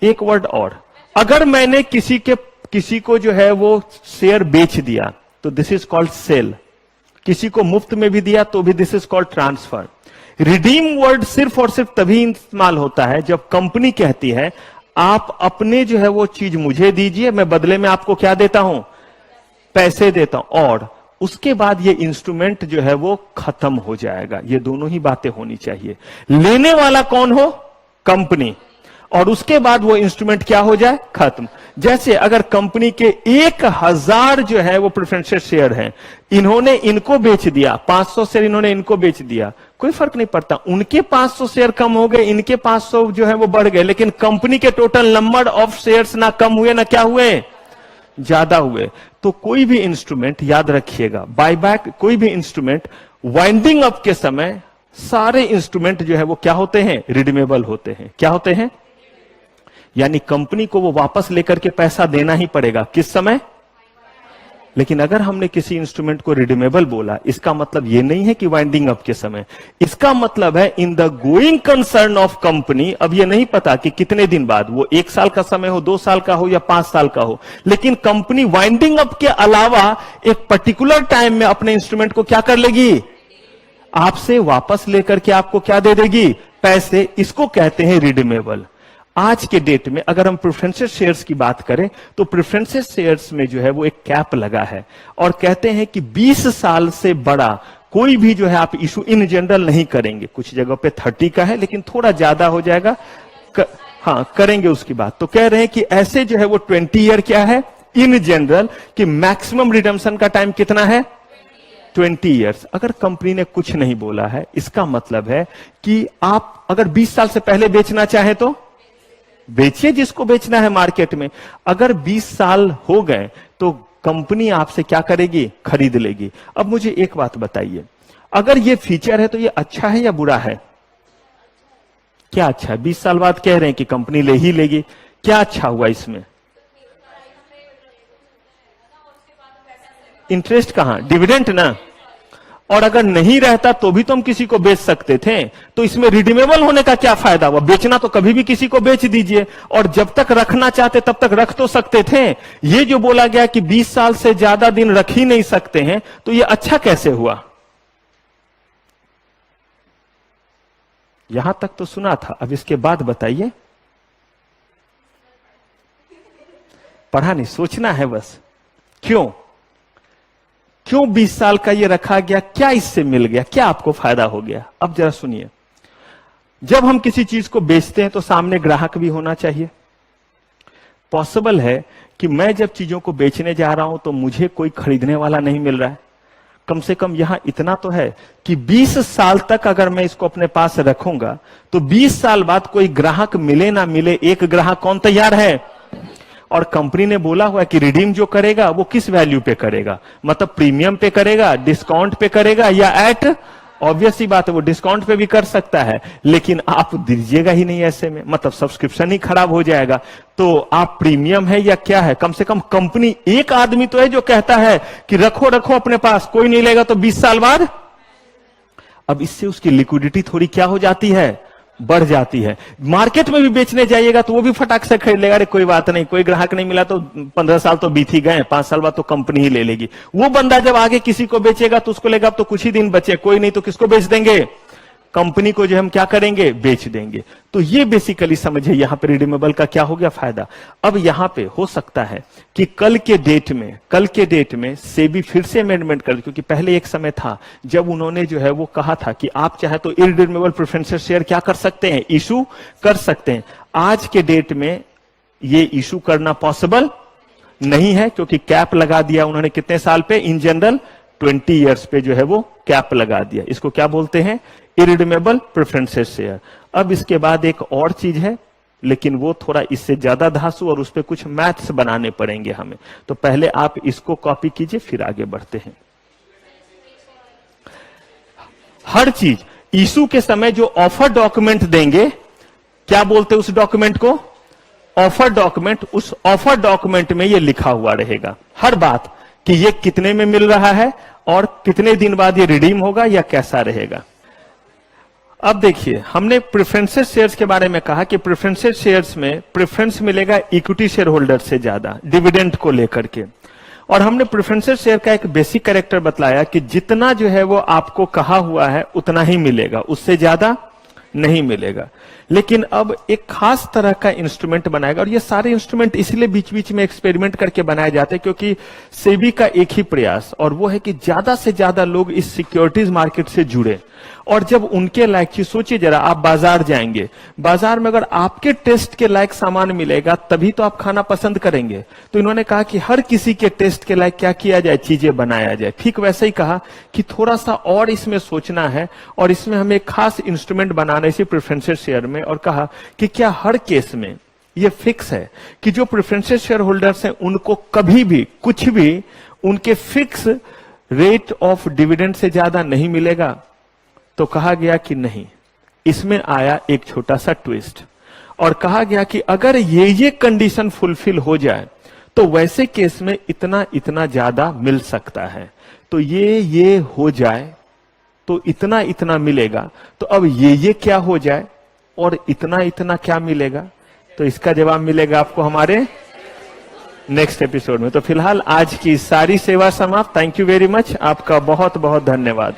एक वर्ड और, अगर मैंने किसी को जो है वो शेयर बेच दिया तो दिस इज कॉल्ड सेल। किसी को मुफ्त में भी दिया तो भी this is called transfer. Redeem word सिर्फ और सिर्फ तभी इस्तेमाल होता है जब कंपनी कहती है आप अपने जो है वो चीज मुझे दीजिए, मैं बदले में आपको क्या देता हूं? पैसे देता हूं, और उसके बाद ये इंस्ट्रूमेंट जो है वो खत्म हो जाएगा। ये दोनों ही बातें होनी चाहिए। लेने वाला कौन हो? कंपनी। और उसके बाद वो इंस्ट्रूमेंट क्या हो जाए? खत्म। जैसे अगर कंपनी के 1000 जो है वो प्रेफरेंशियल शेयर हैं, इन्होंने इनको बेच दिया, 500 शेयर इन्होंने इनको बेच दिया, कोई फर्क नहीं पड़ता। उनके 500 शेयर कम हो गए, इनके 500 जो है वो बढ़ गए, लेकिन कंपनी के टोटल नंबर ऑफ शेयर्स ना कम हुए ना क्या हुए? ज्यादा हुए। तो कोई भी इंस्ट्रूमेंट याद रखिएगा, बायबैक कोई भी इंस्ट्रूमेंट वाइंडिंग अप के समय सारे इंस्ट्रूमेंट जो है वो क्या होते हैं? रिडीमेबल होते हैं। क्या होते हैं? यानी कंपनी को वो वापस लेकर के पैसा देना ही पड़ेगा। किस समय? लेकिन अगर हमने किसी इंस्ट्रूमेंट को रिडीमेबल बोला, इसका मतलब ये नहीं है कि वाइंडिंग अप के समय, इसका मतलब है in the going concern of company. अब ये नहीं पता कि कितने दिन बाद, वो 1 साल का समय हो, 2 साल का हो या 5 साल का हो, लेकिन कंपनी वाइंडिंग अप के अलावा एक पर्टिकुलर टाइम में अपने इंस्ट्रूमेंट को क्या कर लेगी? आपसे वापस लेकर के आपको क्या दे देगी? पैसे। इसको कहते हैं रिडीमेबल। आज के डेट में अगर हम प्रेफरेंशियल शेयर्स की बात करें तो प्रेफरेंशियल शेयर्स में जो है वो एक कैप लगा है और कहते हैं कि 20 साल से बड़ा कोई भी जो है आप इशू इन जनरल नहीं करेंगे। कुछ जगह पे 30 का है लेकिन थोड़ा ज्यादा हो जाएगा, हाँ करेंगे उसकी बात। तो कह रहे हैं कि ऐसे जो है वो 20 ईयर क्या है इन जनरल, कि मैक्सिमम रिडम्पशन का टाइम कितना है? 20 ईयर्स। अगर कंपनी ने कुछ नहीं बोला है, इसका मतलब है कि आप अगर 20 साल से पहले बेचना चाहे तो बेचिए जिसको बेचना है मार्केट में। अगर 20 साल हो गए तो कंपनी आपसे क्या करेगी? खरीद लेगी। अब मुझे एक बात बताइए, अगर ये फीचर है तो ये अच्छा है या बुरा है? क्या अच्छा है? 20 साल बाद कह रहे हैं कि कंपनी ले ही लेगी, क्या अच्छा हुआ इसमें? इंटरेस्ट कहां? डिविडेंड ना। और अगर नहीं रहता तो भी तो हम किसी को बेच सकते थे, तो इसमें रिडीमेबल होने का क्या फायदा हुआ? बेचना तो कभी भी किसी को बेच दीजिए, और जब तक रखना चाहते तब तक रख तो सकते थे। ये जो बोला गया कि 20 साल से ज्यादा दिन रख ही नहीं सकते हैं, तो ये अच्छा कैसे हुआ? यहां तक तो सुना था, अब इसके बाद बताइए। पढ़ा नहीं, सोचना है बस। क्यों 20 साल का ये रखा गया? क्या इससे मिल गया? क्या आपको फायदा हो गया? अब जरा सुनिए, जब हम किसी चीज को बेचते हैं तो सामने ग्राहक भी होना चाहिए। पॉसिबल है कि मैं जब चीजों को बेचने जा रहा हूं तो मुझे कोई खरीदने वाला नहीं मिल रहा है। कम से कम यहां इतना तो है कि 20 साल तक अगर मैं इसको अपने पास रखूंगा तो 20 साल बाद कोई ग्राहक मिले ना मिले, एक ग्राहक कौन तैयार है? और कंपनी ने बोला हुआ है कि रिडीम जो करेगा वो किस वैल्यू पे करेगा? मतलब प्रीमियम पे करेगा, डिस्काउंट पे करेगा, या एट? ऑब्वियस सी बात है वो डिस्काउंट पे भी कर सकता है, लेकिन आप दीजिएगा ही नहीं ऐसे में, मतलब सब्सक्रिप्शन ही खराब हो जाएगा। तो आप प्रीमियम है या क्या है? कम से कम कंपनी, एक आदमी तो है जो कहता है कि रखो रखो अपने पास, कोई नहीं लेगा तो 20 साल बाद। अब इससे उसकी लिक्विडिटी थोड़ी क्या हो जाती है? बढ़ जाती है। मार्केट में भी बेचने जाइएगा तो वो भी फटाक से खरीद लेगा, अरे कोई बात नहीं, कोई ग्राहक नहीं मिला तो 15 साल तो बीत ही गए, 5 साल बाद तो कंपनी ही ले लेगी। वो बंदा जब आगे किसी को बेचेगा तो उसको लेगा अब तो कुछ ही दिन बचे, कोई नहीं तो किसको बेच देंगे, कंपनी को जो हम क्या करेंगे, बेच देंगे। तो ये बेसिकली समझे यहां पे रिडीमेबल का क्या हो गया फायदा। अब यहां पे हो सकता है कि कल के डेट में सेबी फिर से अमेंडमेंट कर, क्योंकि पहले एक समय था जब उन्होंने जो है वो कहा था कि आप चाहे तो इररिडीमेबल प्रेफरेंशियल शेयर क्या कर सकते हैं, इशू कर सकते हैं। आज के डेट में ये इशू करना पॉसिबल नहीं है, क्योंकि कैप लगा दिया उन्होंने कितने साल पे, इन जनरल 20 ईयर्स पे जो है वो कैप लगा दिया। इसको क्या बोलते हैं, इरिडीमेबल प्रेफरेंशियल शेयर। अब इसके बाद एक और चीज है, लेकिन वो थोड़ा इससे ज्यादा धांसू और उस पर कुछ मैथ्स बनाने पड़ेंगे हमें। तो पहले आप इसको कॉपी कीजिए, फिर आगे बढ़ते हैं। हर चीज इशू के समय जो ऑफर डॉक्यूमेंट देंगे, क्या बोलते हैं उस डॉक्यूमेंट को, ऑफर डॉक्यूमेंट। उस ऑफर डॉक्यूमेंट में ये लिखा हुआ रहेगा हर बात कि ये कितने में मिल रहा है और कितने दिन बाद ये रिडीम होगा या कैसा रहेगा। अब देखिए, हमने प्रेफरेंशियल शेयर्स के बारे में कहा कि प्रेफरेंशियल शेयर्स में प्रेफरेंस मिलेगा इक्विटी शेयर होल्डर से ज्यादा, डिविडेंड को लेकर के। और हमने प्रेफरेंशियल शेयर का एक बेसिक कैरेक्टर बतलाया कि जितना जो है वो आपको कहा हुआ है उतना ही मिलेगा, उससे ज्यादा नहीं मिलेगा। लेकिन अब एक खास तरह का इंस्ट्रूमेंट बनाएगा, और ये सारे इंस्ट्रूमेंट इसलिए बीच बीच में एक्सपेरिमेंट करके बनाए जाते हैं क्योंकि सेबी का एक ही प्रयास, और वो है कि ज्यादा से ज्यादा लोग इस सिक्योरिटीज मार्केट से जुड़े। और जब उनके लायक चीज, सोचिए जरा, आप बाजार जाएंगे, बाजार में अगर आपके टेस्ट के लायक सामान मिलेगा तभी तो आप खाना पसंद करेंगे। तो इन्होंने कहा कि हर किसी के टेस्ट के लायक क्या किया जाए, चीजें बनाया जाए। ठीक वैसे ही कहा कि थोड़ा सा और इसमें सोचना है, और इसमें हमें एक खास इंस्ट्रूमेंट बनाना इसी प्रेफरेंशियल शेयर में, और कहा कि क्या हर केस में ये फिक्स है कि जो प्रेफरेंशियल शेयर होल्डर्स हैं उनको कभी भी कुछ भी उनके फिक्स रेट ऑफ डिविडेंड से ज्यादा नहीं मिलेगा। तो कहा गया कि नहीं, इसमें आया एक छोटा सा ट्विस्ट, और कहा गया कि अगर ये कंडीशन फुलफिल हो जाए तो वैसे केस में इतना इतना ज्यादा मिल सकता है। तो ये हो जाए तो इतना इतना मिलेगा, तो अब ये क्या हो जाए और इतना इतना क्या मिलेगा, तो इसका जवाब मिलेगा आपको हमारे नेक्स्ट एपिसोड में। तो फिलहाल आज की सारी सेवा समाप्त। थैंक यू वेरी मच, आपका बहुत बहुत धन्यवाद।